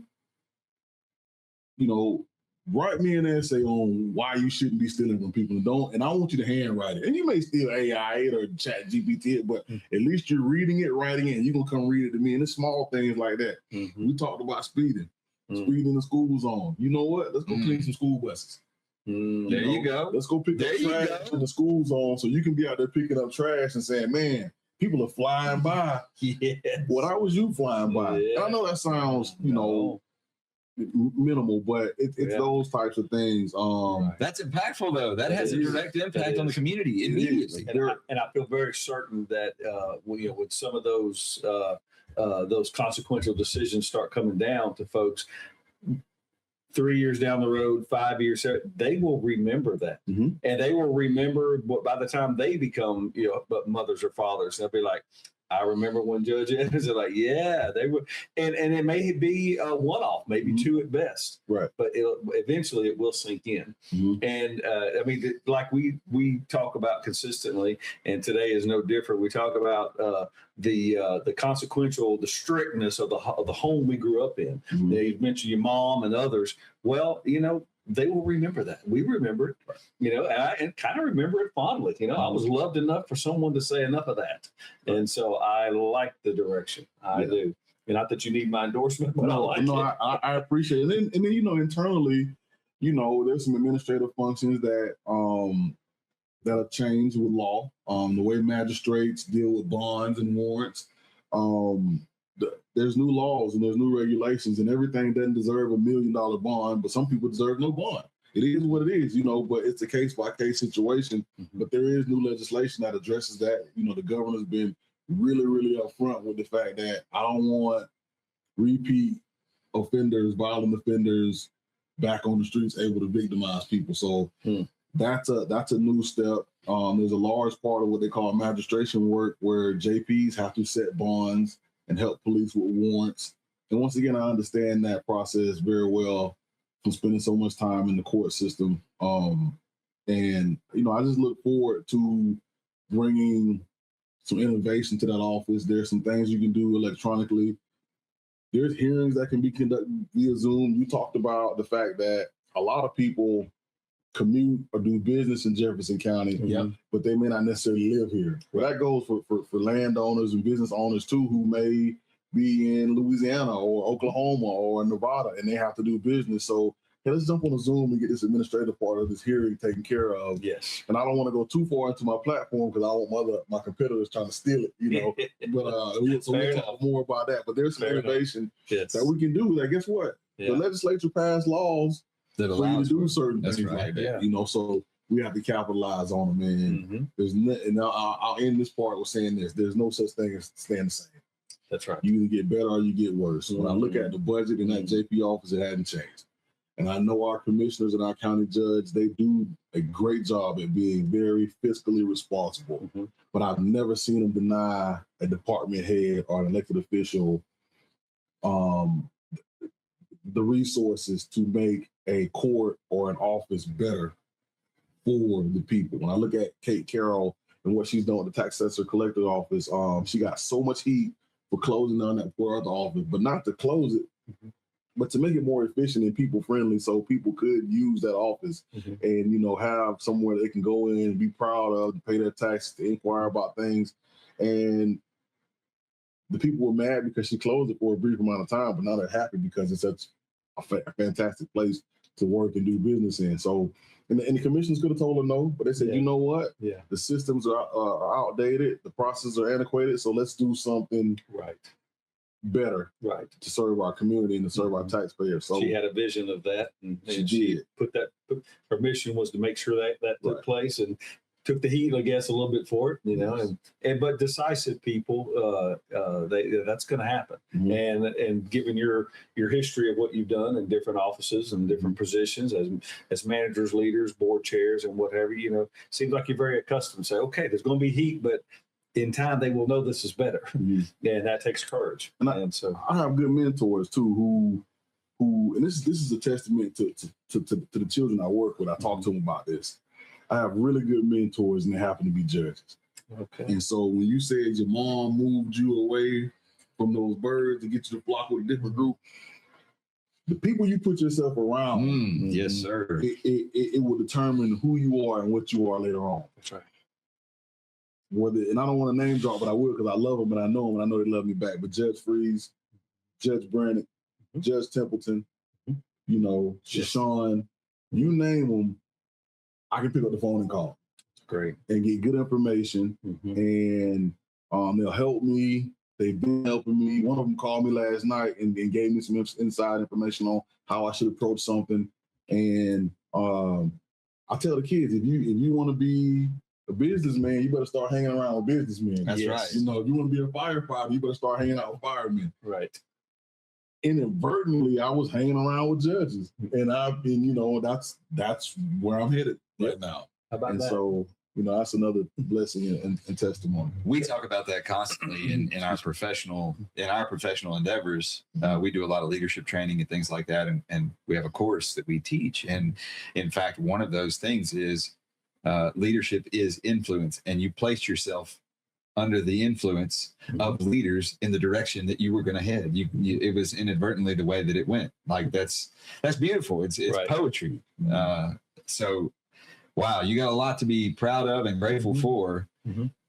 write me an essay on why you shouldn't be stealing from people and don't. And I want you to handwrite it. And you may steal AI it or Chat GPT it, but at least you're reading it, writing it, and you're gonna come read it to me. And it's small things like that. We talked about speeding in the school zone. You know what? Let's go clean some school buses. There you go. Let's go pick up trash in the school zone so you can be out there picking up trash and saying, man, people are flying by. What I was you flying by? And I know that sounds, minimal, but it's those types of things. That's impactful, though. That has a direct impact on the community immediately. And I feel very certain that when some of those consequential decisions start coming down to folks, 3 years down the road, 5 years, they will remember that. Mhm. And they will remember what by the time they become, but mothers or fathers, they'll be like, I remember when Judge Evans are like, yeah, they would. And it may be a one-off, maybe Mhm. two at best. Right. But eventually it will sink in. Mhm. And I mean, like we talk about consistently, and today is no different. We talk about the consequential, the strictness of the home we grew up in. Mhm. You mentioned your mom and others. Well, they will remember that. We remember it, and kind of remember it fondly. I was loved enough for someone to say enough of that. And so I like the direction. I do. Not that you need my endorsement, but I like it. I appreciate it. And then, internally, there's some administrative functions that have changed with law. The way magistrates deal with bonds and warrants. There's new laws and there's new regulations, and everything doesn't deserve $1 million bond, but some people deserve no bond. It is what it is, but it's a case by case situation. Mhm. But there is new legislation that addresses that. The governor's been really, really upfront with the fact that I don't want repeat offenders, violent offenders back on the streets able to victimize people. So that's a new step. There's a large part of what they call magistration work where JPs have to set bonds and help police with warrants. And once again, I understand that process very well from spending so much time in the court system. And I just look forward to bringing some innovation to that office. There's some things you can do electronically. There's hearings that can be conducted via Zoom. You talked about the fact that a lot of people commute or do business in Jefferson County, but they may not necessarily live here. Well, that goes for landowners and business owners too, who may be in Louisiana or Oklahoma or Nevada, and they have to do business. So let's jump on a Zoom and get this administrative part of this hearing taken care of. Yes. And I don't want to go too far into my platform because I don't want my competitors trying to steal it, But we'll talk more about that. But there's some innovation that we can do. Guess what? The legislature passed laws that allow you to do certain things like that. So we have to capitalize on them. And there's and I'll end this part with saying this: there's no such thing as staying the same. That's right. You either get better or you get worse. When I look at the budget in that JP office, it hadn't changed. And I know our commissioners and our county judge, they do a great job at being very fiscally responsible. But I've never seen them deny a department head or an elected official the resources to make a court or an office better for the people. When I look at Kate Carroll and what she's done with the tax assessor collector office, she got so much heat for closing down that poor other office, but not to close it, but to make it more efficient and people friendly, so people could use that office and have somewhere they can go in and be proud of, to pay their taxes, to inquire about things. And the people were mad because she closed it for a brief amount of time, but now they're happy because it's such a fantastic place to work and do business in. So, and the commissioners could have told her no, but they said, you know what? Yeah, the systems are outdated, the processes are antiquated, so let's do something better, to serve our community and to serve our taxpayers. So she had a vision of that, and she did. Her mission was to make sure that took place, and took the heat, I guess, a little bit for it, but decisive people, that's going to happen. And given your history of what you've done in different offices and different positions as managers, leaders, board chairs, and whatever, seems like you're very accustomed to say, okay, there's going to be heat, but in time they will know this is better, and that takes courage. And so I have good mentors too, who, and this is a testament to the children I work with. I talk to them about this. I have really good mentors, and they happen to be judges. Okay. And so when you said your mom moved you away from those birds to get you to flock with a different group, the people you put yourself around, yes, sir, it will determine who you are and what you are later on. That's right. And I don't want to name drop, but I will, because I love them and I know them and I know they love me back. But Judge Freeze, Judge Brannick, Judge Templeton, Shashawn, you name them, I can pick up the phone and call. Great. And get good information. And they'll help me. They've been helping me. One of them called me last night and gave me some inside information on how I should approach something. And I tell the kids, if you want to be a businessman, you better start hanging around with businessmen. That's right. If you want to be a firefighter, you better start hanging out with firemen. Right. inadvertently I was hanging around with judges, and I've been, that's where I'm headed right now. How about and that? so, that's another blessing and testimony. We talk about that constantly in our professional endeavors. We do a lot of leadership training and things like that, and we have a course that we teach. And in fact, one of those things is leadership is influence, and you place yourself under the influence of leaders in the direction that you were going to head. It was inadvertently the way that it went. Like that's beautiful. It's right. Poetry. So, wow, you got a lot to be proud of and grateful for.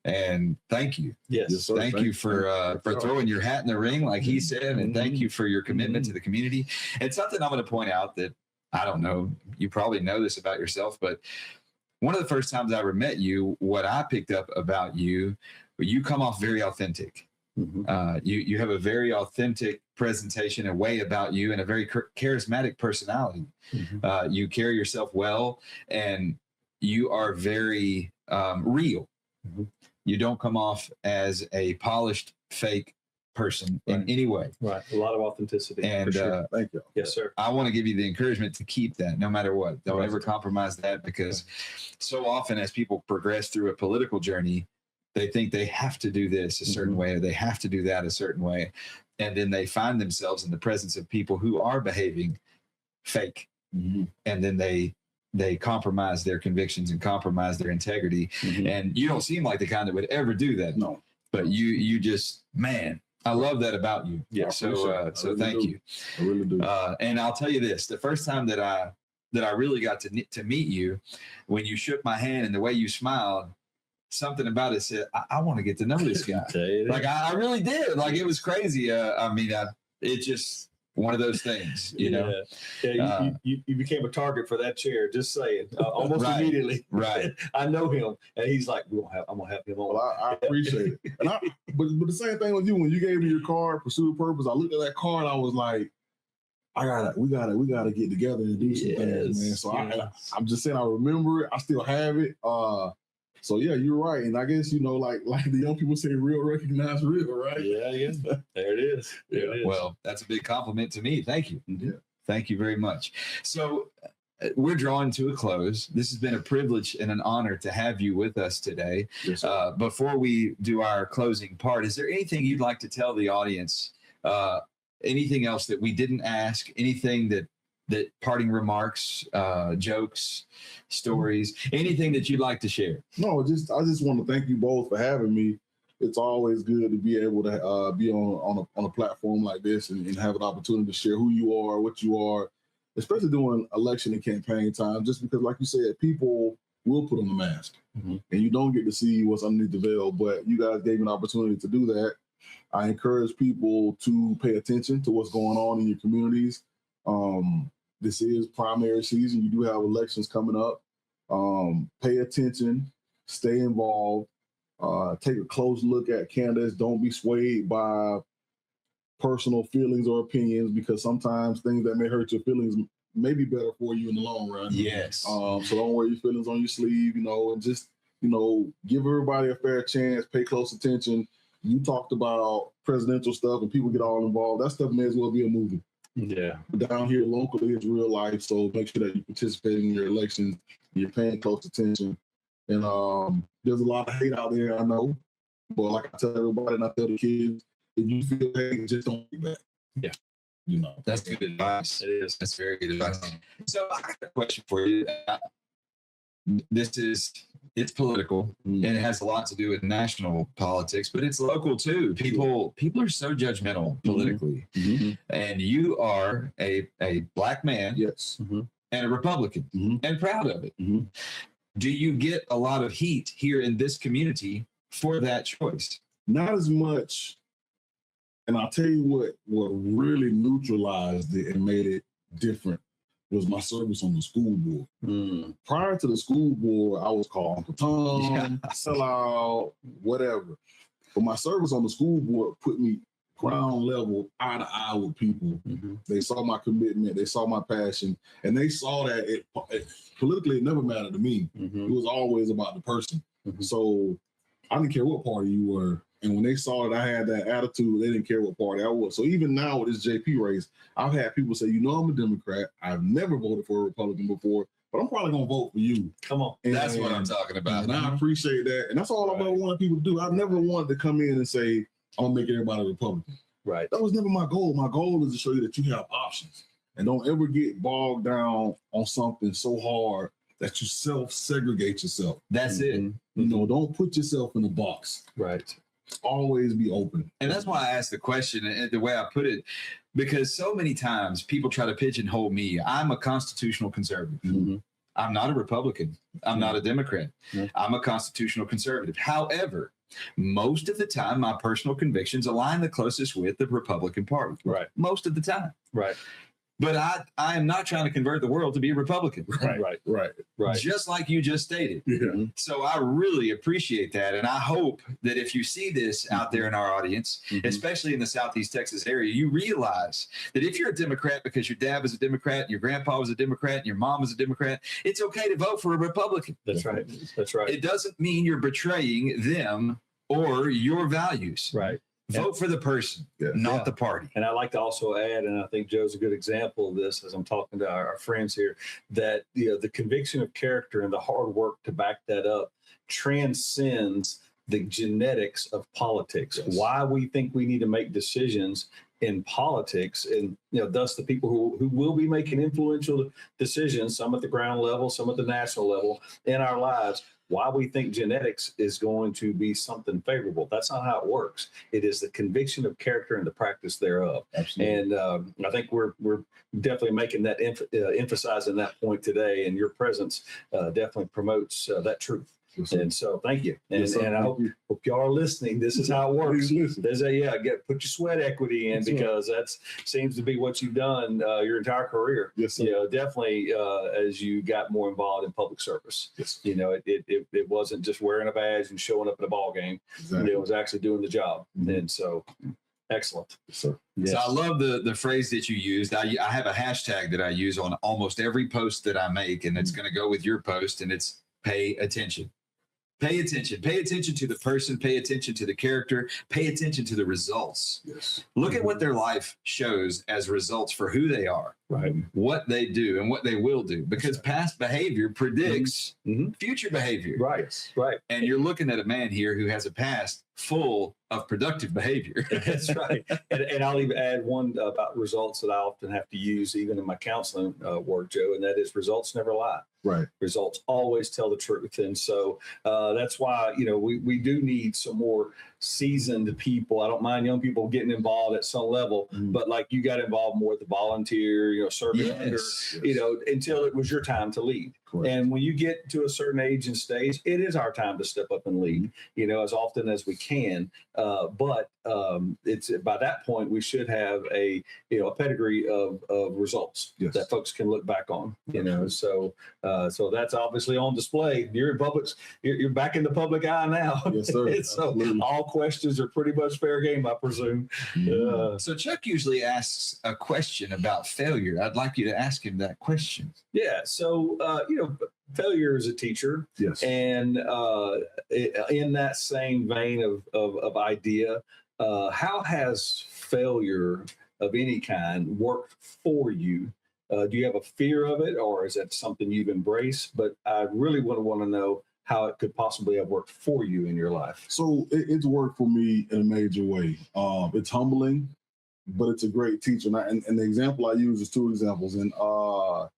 And thank you. Yes. Thank you for throwing your hat in the ring, like he said, and thank you for your commitment to the community. And something I'm going to point out that I don't know, you probably know this about yourself, but one of the first times I ever met you, what I picked up about you, you come off very authentic. You have a very authentic presentation, a way about you, and a very charismatic personality. You carry yourself well, and you are very real. You don't come off as a polished, fake person in any way. Right. A lot of authenticity. And sure. Thank you. Yes, sir. I want to give you the encouragement to keep that no matter what. Don't ever compromise that, because so often as people progress through a political journey, they think they have to do this a certain way, or they have to do that a certain way. And then they find themselves in the presence of people who are behaving fake. And then they compromise their convictions and compromise their integrity. And you don't seem like the kind that would ever do that. No. But you just, man, I love that about you. Yeah. So thank you. I really do. And I'll tell you this, the first time that I really got to meet you, when you shook my hand and the way you smiled, something about it said, I want to get to know this guy. Like I really did. Like it was crazy. It's just one of those things, you know. Yeah, you became a target for that chair. Just saying, almost immediately. Right. I know him, and he's like, I'm gonna have him on. Well, I appreciate it. And but the same thing with you. When you gave me your card, Pursuit of Purpose, I looked at that card. I was like, we gotta get together and do some things, man. So I'm just saying, I remember it. I still have it. So yeah, you're right. And I guess, like the young people say, real recognize real, right? Yeah. There it is. There it is. Well, that's a big compliment to me. Thank you. Yeah. Thank you very much. So we're drawing to a close. This has been a privilege and an honor to have you with us today. Yes, before we do our closing part, is there anything you'd like to tell the audience? Anything else that we didn't ask? Anything that parting remarks, jokes, stories, anything that you'd like to share? No, I just want to thank you both for having me. It's always good to be able to be on a platform like this and have an opportunity to share who you are, what you are, especially during election and campaign time, just because, like you said, people will put on a mask and you don't get to see what's underneath the veil, but you guys gave me an opportunity to do that. I encourage people to pay attention to what's going on in your communities. This is primary season. You do have elections coming up. Pay attention, stay involved, take a close look at candidates. Don't be swayed by personal feelings or opinions, because sometimes things that may hurt your feelings may be better for you in the long run. Yes. So don't wear your feelings on your sleeve, and just, give everybody a fair chance, pay close attention. You talked about presidential stuff and people get all involved. That stuff may as well be a movie. Yeah. But down here locally, it's real life. So make sure that you participate in your elections. You're paying close attention. And there's a lot of hate out there, I know. But like I tell everybody, and I tell the kids, if you feel hate, just don't be back. Yeah. That's good advice. It is. That's very good advice. So I got a question for you. It's political and it has a lot to do with national politics, but it's local too. People are so judgmental politically, and you are a Black man, Yes. and a Republican, and proud of it. Do you get a lot of heat here in this community for that choice? Not as much. And I'll tell you what really neutralized it and made it different was my service on the school board. Prior to the school board, I was called Uncle Tom, sellout, whatever. But my service on the school board put me ground level, eye to eye with people. They saw my commitment, they saw my passion, and they saw that it politically, it never mattered to me. It was always about the person. So I didn't care what party you were. And when they saw that I had that attitude, they didn't care what party I was. So even now with this JP race, I've had people say, I'm a Democrat. I've never voted for a Republican before, but I'm probably going to vote for you. Come on. That's what I'm talking about. And I appreciate that. And that's all I've ever wanted people to do. I've never wanted to come in and say, I'm going to make everybody a Republican. Right. That was never my goal. My goal is to show you that you have options. And don't ever get bogged down on something so hard that you self-segregate yourself. That's it. Don't put yourself in a box. Right. Always be open. And that's why I asked the question and the way I put it, because so many times people try to pigeonhole me. I'm a constitutional conservative. I'm not a Republican. I'm not a Democrat. I'm a constitutional conservative. However, most of the time, my personal convictions align the closest with the Republican Party. Right. Most of the time. Right. But I am not trying to convert the world to be a Republican. Right. Just like you just stated. Yeah. So I really appreciate that. And I hope that if you see this out there in our audience, especially in the Southeast Texas area, you realize that if you're a Democrat because your dad was a Democrat, your grandpa was a Democrat, and your mom was a Democrat, it's okay to vote for a Republican. That's right. That's right. It doesn't mean you're betraying them or your values. Right. Vote for the person, not the party. And I'd like to also add, and I think Joe's a good example of this as I'm talking to our friends here, that the conviction of character and the hard work to back that up transcends the genetics of politics. Yes. Why we think we need to make decisions in politics, and thus the people who will be making influential decisions, some at the ground level, some at the national level in our lives. Why we think genetics is going to be something favorable. That's not how it works. It is the conviction of character and the practice thereof. Absolutely. And I think we're definitely making that emphasizing that point today. And your presence definitely promotes that truth. Yes, and so thank you. And, yes, and I hope y'all are listening. This is how it works. There's put your sweat equity in, because that seems to be what you've done your entire career. Yes, sir. Definitely as you got more involved in public service. Yes. It wasn't just wearing a badge and showing up at a ball game. Exactly. It was actually doing the job. And so excellent. Yes, sir. Yes. So I love the phrase that you used. I have a hashtag that I use on almost every post that I make, and it's going to go with your post, and it's pay attention. Pay attention. Pay attention to the person. Pay attention to the character. Pay attention to the results. Yes. Look at what their life shows as results for who they are, Right. what they do, and what they will do. Because past behavior predicts future behavior. Right. Right. And you're looking at a man here who has a past full of productive behavior. That's right. And I'll even add one about results that I often have to use even in my counseling work, Joe, and that is results never lie. Right. Results always tell the truth. And so that's why, we do need some more seasoned people. I don't mind young people getting involved at some level, but like you got involved more with the volunteer, serving under, until it was your time to lead. Correct. And when you get to a certain age and stage, it is our time to step up and lead, as often as we can. But it's by that point, we should have a pedigree of results that folks can look back on, so that's obviously on display. You're in public, you're back in the public eye now. Yes, sir. So all questions are pretty much fair game, I presume. So Chuck usually asks a question about failure. I'd like you to ask him that question. Yeah. So, failure is a teacher. Yes. And in that same vein of idea, how has failure of any kind worked for you? Do you have a fear of it, or is that something you've embraced? But I really want to know how it could possibly have worked for you in your life. So it's worked for me in a major way. It's humbling, but it's a great teacher. And the example I use is two examples. In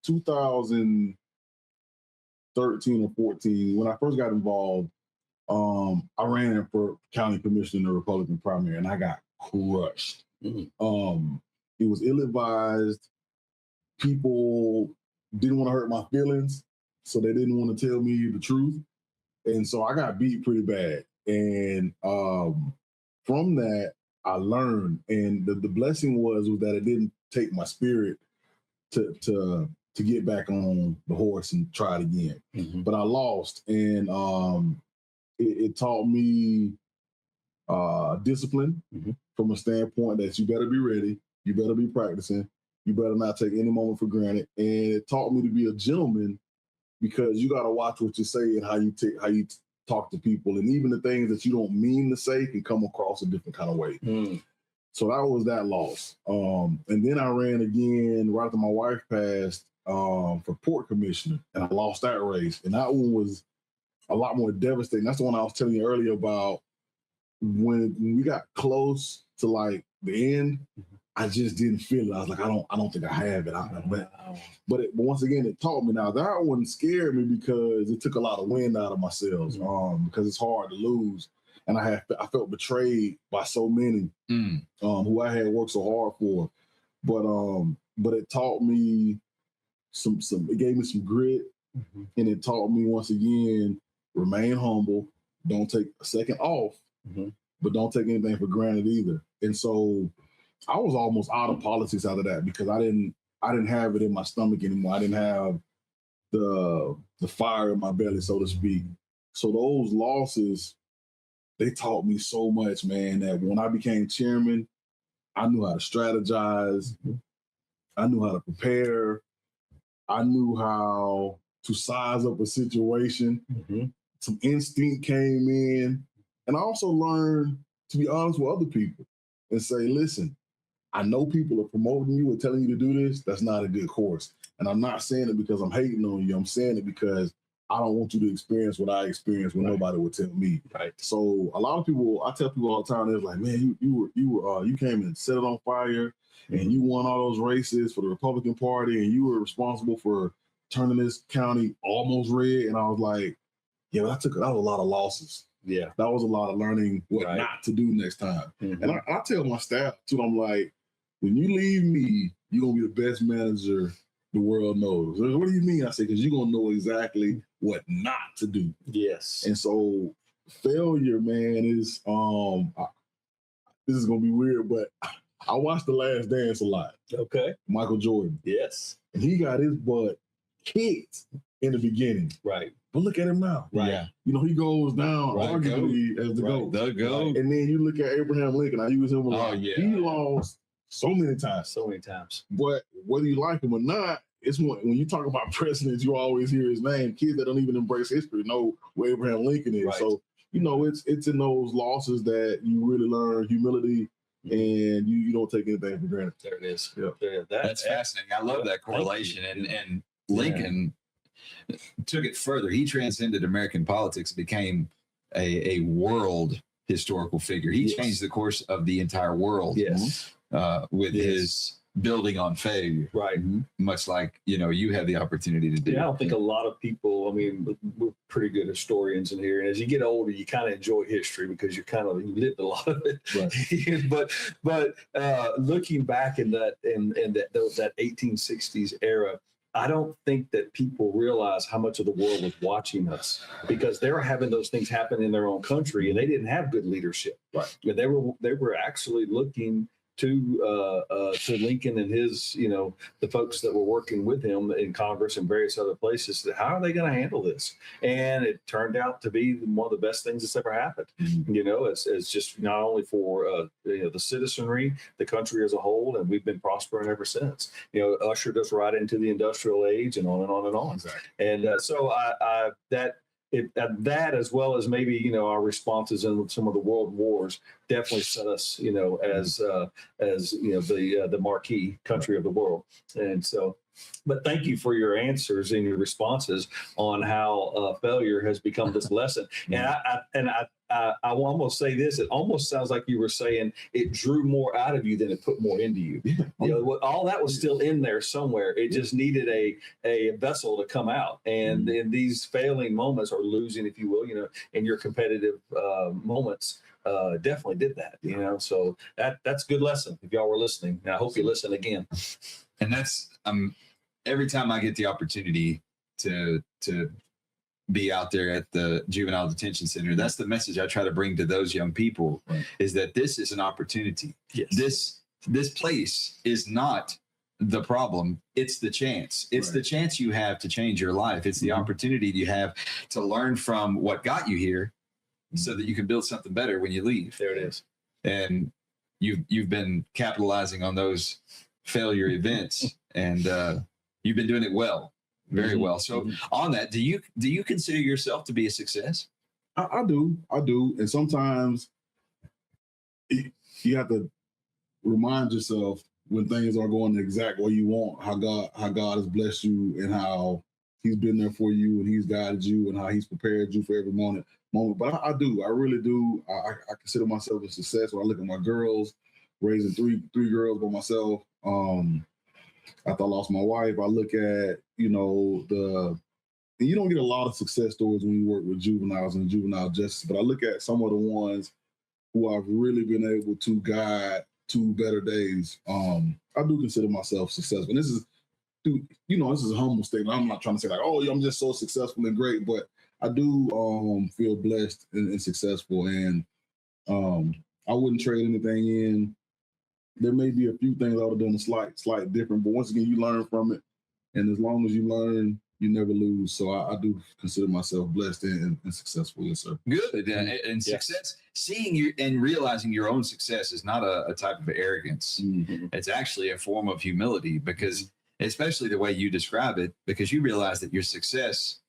2013 or 14, when I first got involved, I ran for county commissioner in the Republican primary, and I got crushed. It was ill-advised. People didn't want to hurt my feelings, so they didn't want to tell me the truth. And so I got beat pretty bad. And from that, I learned. And the blessing was that it didn't take my spirit to get back on the horse and try it again. But I lost. And it taught me discipline from a standpoint that you better be ready. You better be practicing. You better not take any moment for granted. And it taught me to be a gentleman, because you got to watch what you say and how you talk to people, and even the things that you don't mean to say can come across a different kind of way. So that was that loss. And then I ran again right after my wife passed for port commissioner, and I lost that race. And that one was a lot more devastating. That's the one I was telling you earlier about when we got close to like the end. I just didn't feel it. I was like, I don't think I have it. But once again, it taught me. Now that one scared me because it took a lot of wind out of my sails. Because it's hard to lose, and I felt betrayed by so many who I had worked so hard for. But it taught me some. It gave me some grit, and it taught me once again, remain humble. Don't take a second off, but don't take anything for granted either. And so I was almost out of politics out of that because I didn't have it in my stomach anymore. I didn't have the fire in my belly, so to speak. So those losses, they taught me so much, man, that when I became chairman, I knew how to strategize. I knew how to prepare. I knew how to size up a situation. Some instinct came in. And I also learned to be honest with other people and say, listen, I know people are promoting you and telling you to do this. That's not a good course. And I'm not saying it because I'm hating on you. I'm saying it because I don't want you to experience what I experienced when nobody would tell me. So a lot of people, I tell people all the time, they're like, man, you came and set it on fire and you won all those races for the Republican Party and you were responsible for turning this county almost red. And I was like, yeah, that was a lot of losses. Yeah. That was a lot of learning what not to do next time. And I tell my staff too, I'm like, when you leave me, you're going to be the best manager the world knows. What do you mean? I say, because you're going to know exactly what not to do. Yes. And so failure, man, is, this is going to be weird, but I watched The Last Dance a lot. Okay. Michael Jordan. Yes. And he got his butt kicked in the beginning. Right. But look at him now. Right. Yeah. You know, he goes down arguably as the GOAT. The GOAT. And then you look at Abraham Lincoln. I use him a lot. He lost so many times. But whether you like him or not, it's when you talk about presidents, you always hear his name. Kids that don't even embrace history know who Abraham Lincoln is. Right. So, you know, it's in those losses that you really learn humility and you don't take anything for granted. There it is. Yeah. That's fascinating. I love that correlation. And Lincoln took it further. He transcended American politics, became a world historical figure. He changed the course of the entire world. With his building on failure. Right. Much like, you know, you have the opportunity to do. Yeah, I don't think a lot of people, I mean, we're pretty good historians in here. And as you get older, you kind of enjoy history because you lived a lot of it. Right. but looking back in that 1860s era, I don't think that people realize how much of the world was watching us because they were having those things happen in their own country and they didn't have good leadership. Right. And they were actually looking to Lincoln and his, you know, the folks that were working with him in Congress and various other places. How are they going to handle this? And it turned out to be one of the best things that's ever happened. You know, it's just not only for you know, the citizenry, the country as a whole, and we've been prospering ever since. You know, ushered us right into the industrial age and on and on and on. Exactly. And so that as well as maybe, you know, our responses in some of the world wars definitely set us, you know, as you know, the marquee country of the world. And so, but thank you for your answers and your responses on how failure has become this lesson. And I will almost say this: it almost sounds like you were saying it drew more out of you than it put more into you. You know, all that was still in there somewhere. It just needed a vessel to come out. And in these failing moments or losing, if you will, you know, in your competitive moments, definitely did that. You know, so that's a good lesson. If y'all were listening, and I hope you listen again. And that's every time I get the opportunity to be out there at the Juvenile Detention Center, that's the message I try to bring to those young people, is that this is an opportunity. Yes. This place is not the problem. It's the chance. It's the chance you have to change your life. It's the opportunity you have to learn from what got you here so that you can build something better when you leave. There it is. And you've been capitalizing on those failure events, and you've been doing it well, very well. So on that, do you consider yourself to be a success? I do, and sometimes you have to remind yourself when things are going the exact way you want, how God has blessed you and how He's been there for you and He's guided you and how He's prepared you for every moment. But I do, I really do. I consider myself a success when I look at my girls, raising three girls by myself. After I lost my wife, I look at, and you don't get a lot of success stories when you work with juveniles and juvenile justice, but I look at some of the ones who I've really been able to guide to better days. I do consider myself successful. And this is a humble statement. I'm not trying to say like, oh, I'm just so successful and great, but I do feel blessed and successful. And I wouldn't trade anything in. There may be a few things I would have done a slight different, but once again, you learn from it. And as long as you learn, you never lose. So I do consider myself blessed and successful. Yes, sir. Good. And success, seeing you and realizing your own success is not a type of arrogance. Mm-hmm. It's actually a form of humility, because especially the way you describe it, because you realize that your success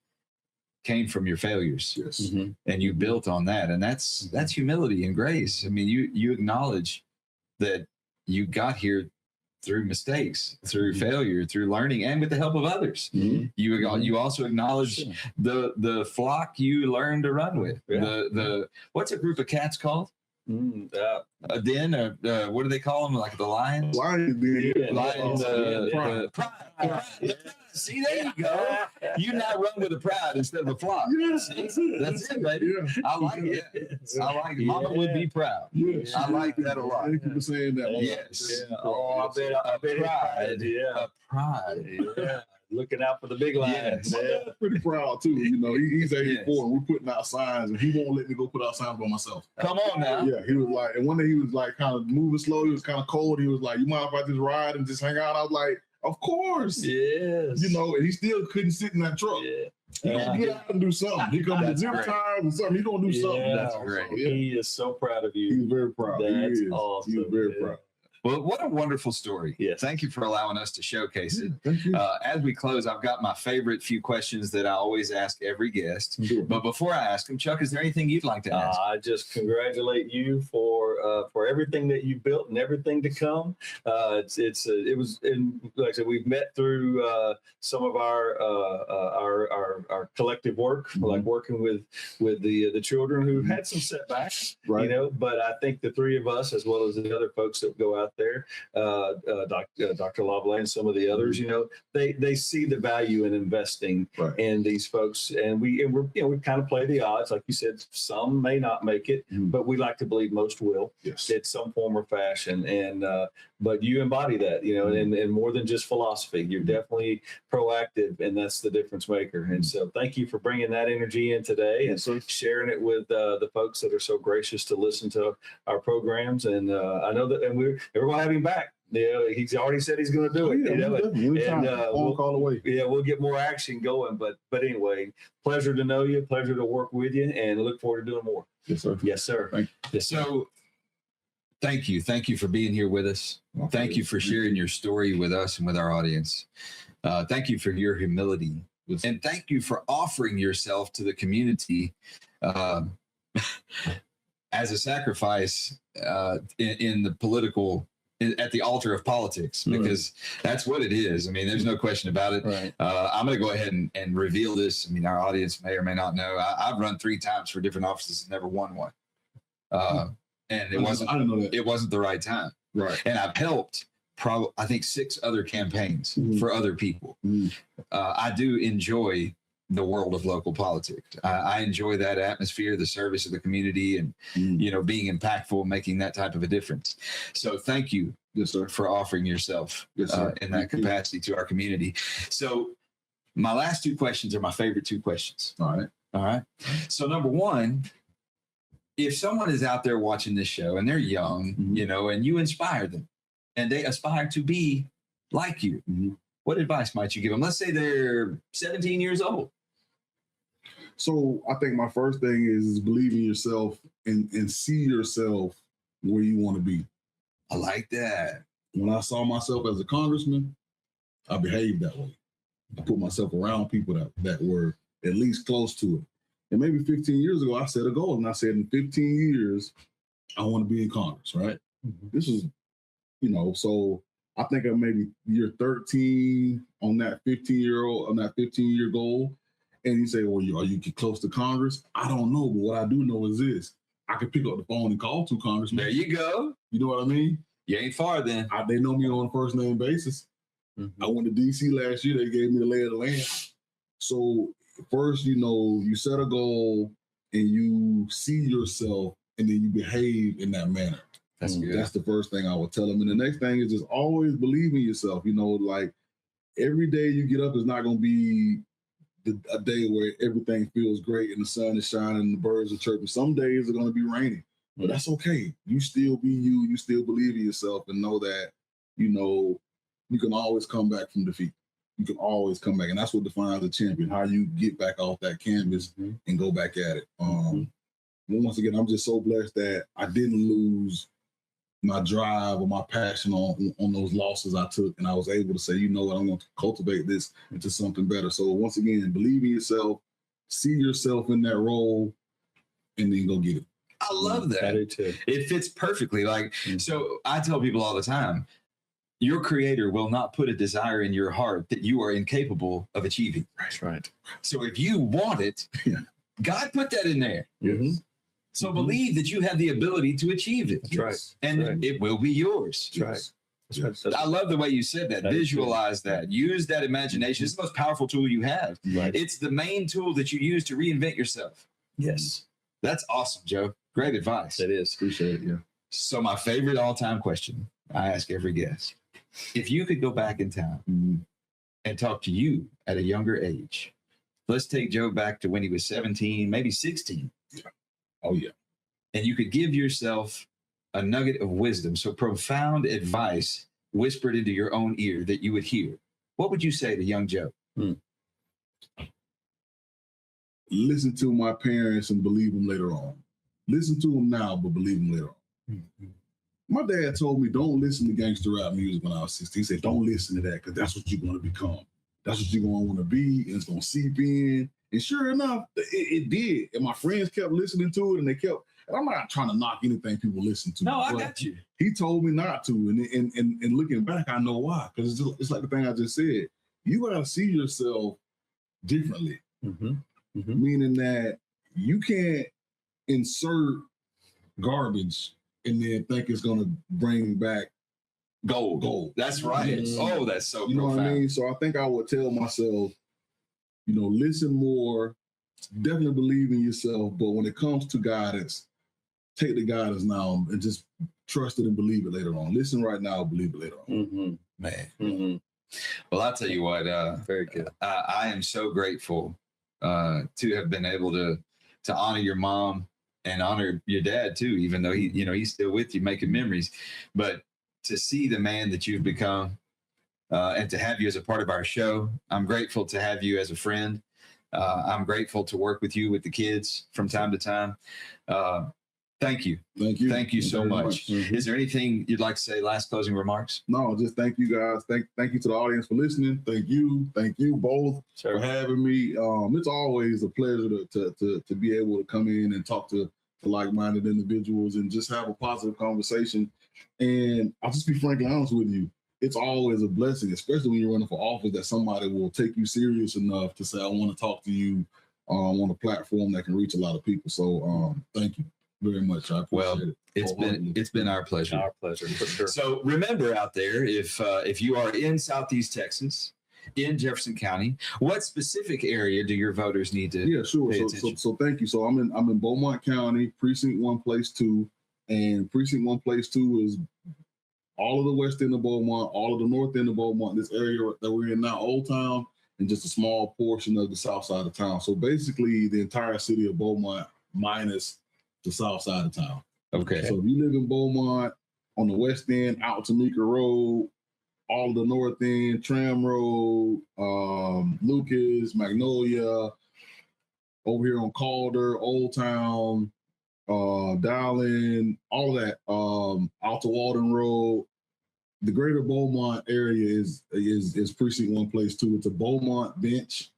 came from your failures. Yes. Mm-hmm. And you built on that. And that's humility and grace. I mean, you acknowledge that you got here through mistakes, through failure, through learning, and with the help of others. Mm-hmm. You also acknowledge the flock you learned to run with. Yeah. The what's a group of cats called? A den, what do they call them? Like the lions? Lions den. Lions. Pride. See, there you go. You now run with a pride instead of a flock. Yes. That's it, baby. Yeah. I like it. I like it. Mama would be proud. Yes. I like that a lot. Thank you for saying that. Yes. Yeah. Oh, I bet pride. Yeah. A pride. Yeah. Looking out for the big lions. Yes. My dad's pretty proud too. He's 84 and we're putting out signs, and he won't let me go put out signs by myself. Come on now. Yeah, he was like, and one day he was like kind of moving slow. He was kind of cold. He was like, "You mind if I just ride and just hang out?" I was like, "Of course." Yes. And he still couldn't sit in that truck. Yeah. He gonna get out and do something. He gonna do gym time and something. He gonna do something. That's great. So, he is so proud of you. He's very proud. That's awesome. He's very proud. Well, what a wonderful story. Yes. Thank you for allowing us to showcase it. Thank you. As we close, I've got my favorite few questions that I always ask every guest. Sure. But before I ask them, Chuck, is there anything you'd like to ask? I just congratulate you for everything that you built and everything to come. It was like I said, we've met through some of our collective work, mm-hmm. like working with the children who had some setbacks, right. But I think the three of us, as well as the other folks that go out there, Dr. Lavallee and some of the others, they see the value in investing right. in these folks, and we kind of play the odds, like you said. Some may not make it, but we like to believe most will. Yes, in some form or fashion, and but you embody that, and more than just philosophy. You're definitely proactive, and that's the difference maker. And so, thank you for bringing that energy in today and sharing it with the folks that are so gracious to listen to our programs. And I know that, and we're going to have him back. He's already said he's going to do it. We'll call away. We'll get more action going. But anyway, pleasure to know you, pleasure to work with you, and look forward to doing more. Yes, sir. Yes, sir. Thank you. So, thank you for being here with us. Thank you for sharing your story with us and with our audience. Thank you for your humility, and thank you for offering yourself to the community as a sacrifice in the political. At the altar of politics, because that's what it is. I mean, there's no question about it. Right. I'm going to go ahead and reveal this. I mean, our audience may or may not know. I've run 3 times for different offices and never won one. And it wasn't. I didn't know that. It wasn't the right time. Right. And I've helped I think 6 other campaigns for other people. I do enjoy the world of local politics. I enjoy that atmosphere, the service of the community, and being impactful, making that type of a difference. So thank you, yes, sir, for offering yourself in that capacity to our community. So my last 2 questions are my favorite 2 questions. All right. So number 1, if someone is out there watching this show and they're young, and you inspire them, and they aspire to be like you, what advice might you give them? Let's say they're 17 years old. So I think my first thing is believe in yourself and see yourself where you want to be. I like that. When I saw myself as a congressman, I behaved that way. I put myself around people that were at least close to it. And maybe 15 years ago, I set a goal, and I said, in 15 years, I want to be in Congress, right? Mhm. This is, so I think I'm maybe year 13 on that 15-year goal. And you say, well, are you get close to Congress? I don't know, but what I do know is this: I can pick up the phone and call 2 congressmen. There you go. You know what I mean? You ain't far then. They know me on a first name basis. Mhm. I went to DC last year. They gave me the lay of the land. So first, you set a goal and you see yourself, and then you behave in that manner. That's good. That's the first thing I would tell them. And the next thing is just always believe in yourself. Like every day you get up is not going to be a day where everything feels great and the sun is shining and the birds are chirping. Some days are going to be raining, but that's okay. You still be you. You still believe in yourself and know that, you can always come back from defeat. You can always come back. And that's what defines a champion, how you get back off that canvas and go back at it. Once again, I'm just so blessed that I didn't lose my drive or my passion on those losses I took. And I was able to say, you know what, I'm going to cultivate this into something better. So once again, believe in yourself, see yourself in that role, and then go get it. I love that. I do too. It fits perfectly. So I tell people all the time, your creator will not put a desire in your heart that you are incapable of achieving. That's right. So if you want it, God put that in there. Yes. So believe that you have the ability to achieve it. That's right. And it will be yours. That's right. That's right. I love the way you said that. Visualize that. Use that imagination. It's the most powerful tool you have. Right. It's the main tool that you use to reinvent yourself. Yes. That's awesome, Joe. Great advice. It is. Appreciate it. Yeah. So my favorite all-time question I ask every guest: if you could go back in time and talk to you at a younger age, let's take Joe back to when he was 17, maybe 16. Oh, yeah. And you could give yourself a nugget of wisdom, so profound advice whispered into your own ear that you would hear. What would you say to young Joe? Listen to my parents and believe them later on. Listen to them now, but believe them later on. My dad told me, don't listen to gangster rap music when I was 16. He said, don't listen to that because that's what you're going to become. That's what you're going to want to be, and it's going to seep in. And sure enough, it did. And my friends kept listening to it, and and I'm not trying to knock anything people listen to. No, I got you. He told me not to. And looking back, I know why. Because it's like the thing I just said. You got to see yourself differently. Meaning that you can't insert garbage and then think it's going to bring back gold. That's right. Yes. Oh, that's so You know profound. what I mean? So I think I would tell myself, listen more, definitely believe in yourself. But when it comes to guidance, take the guidance now and just trust it and believe it later on. Listen right now, believe it later on. Man. Well, I'll tell you what. Very good. I am so grateful to have been able to honor your mom and honor your dad too, even though he's still with you making memories. But to see the man that you've become and to have you as a part of our show, I'm grateful to have you as a friend. I'm grateful to work with you with the kids from time to time. Thank you. Thank you. Thank you so much. Is there anything you'd like to say? Last closing remarks? No, just thank you guys. Thank you to the audience for listening. Thank you both for having me. It's always a pleasure to be able to come in and talk to like-minded individuals and just have a positive conversation. And I'll just be frankly honest with you. It's always a blessing, especially when you're running for office, that somebody will take you serious enough to say, I want to talk to you on a platform that can reach a lot of people. So thank you very much. I appreciate it. It's been our pleasure. Our pleasure, for sure. So remember out there, if you are in Southeast Texas, in Jefferson County, what specific area do your voters need to pay attention? So thank you. So I'm in Beaumont County, Precinct 1, Place 2, and Precinct 1, Place 2 is all of the west end of Beaumont, all of the north end of Beaumont, this area that we're in now, Old Town, and just a small portion of the south side of town. So basically the entire city of Beaumont minus the south side of town. Okay. So if you live in Beaumont, on the west end, out to Meeker Road, all of the north end, Tram Road, Lucas, Magnolia, over here on Calder, Old Town, Dowling, all of that, out to Walden Road. The greater Beaumont area is Precinct 1, Place 2. It's a Beaumont bench.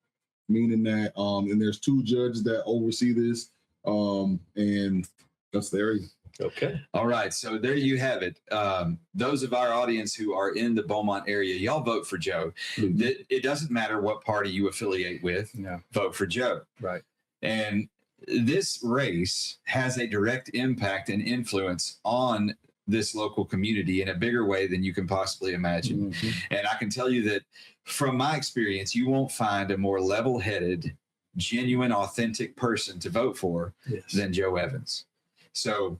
meaning that and there's 2 judges that oversee this, and that's the area. Okay. All right. So there you have it. Those of our audience who are in the Beaumont area, y'all vote for Joe. It doesn't matter what party you affiliate with. Yeah. Vote for Joe. Right. And this race has a direct impact and influence on this local community in a bigger way than you can possibly imagine. And I can tell you that from my experience, you won't find a more level-headed, genuine, authentic person to vote for than Joe Evans. So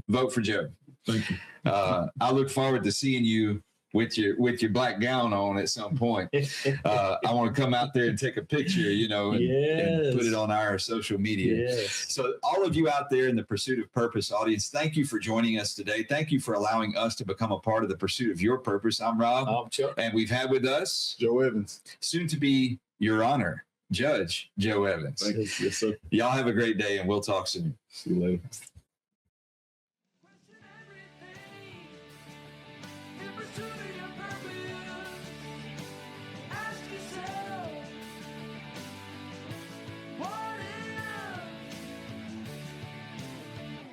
vote for Joe. Thank you. I look forward to seeing you with your black gown on at some point. I want to come out there and take a picture, and put it on our social media. Yes. So all of you out there in the Pursuit of Purpose audience, thank you for joining us today. Thank you for allowing us to become a part of the pursuit of your purpose. I'm Rob. I'm Chuck. And we've had with us, Joe Evans. soon to be Your Honor, Judge Joe Evans. Thank you. Yes, sir. Y'all have a great day, and we'll talk soon. See you later.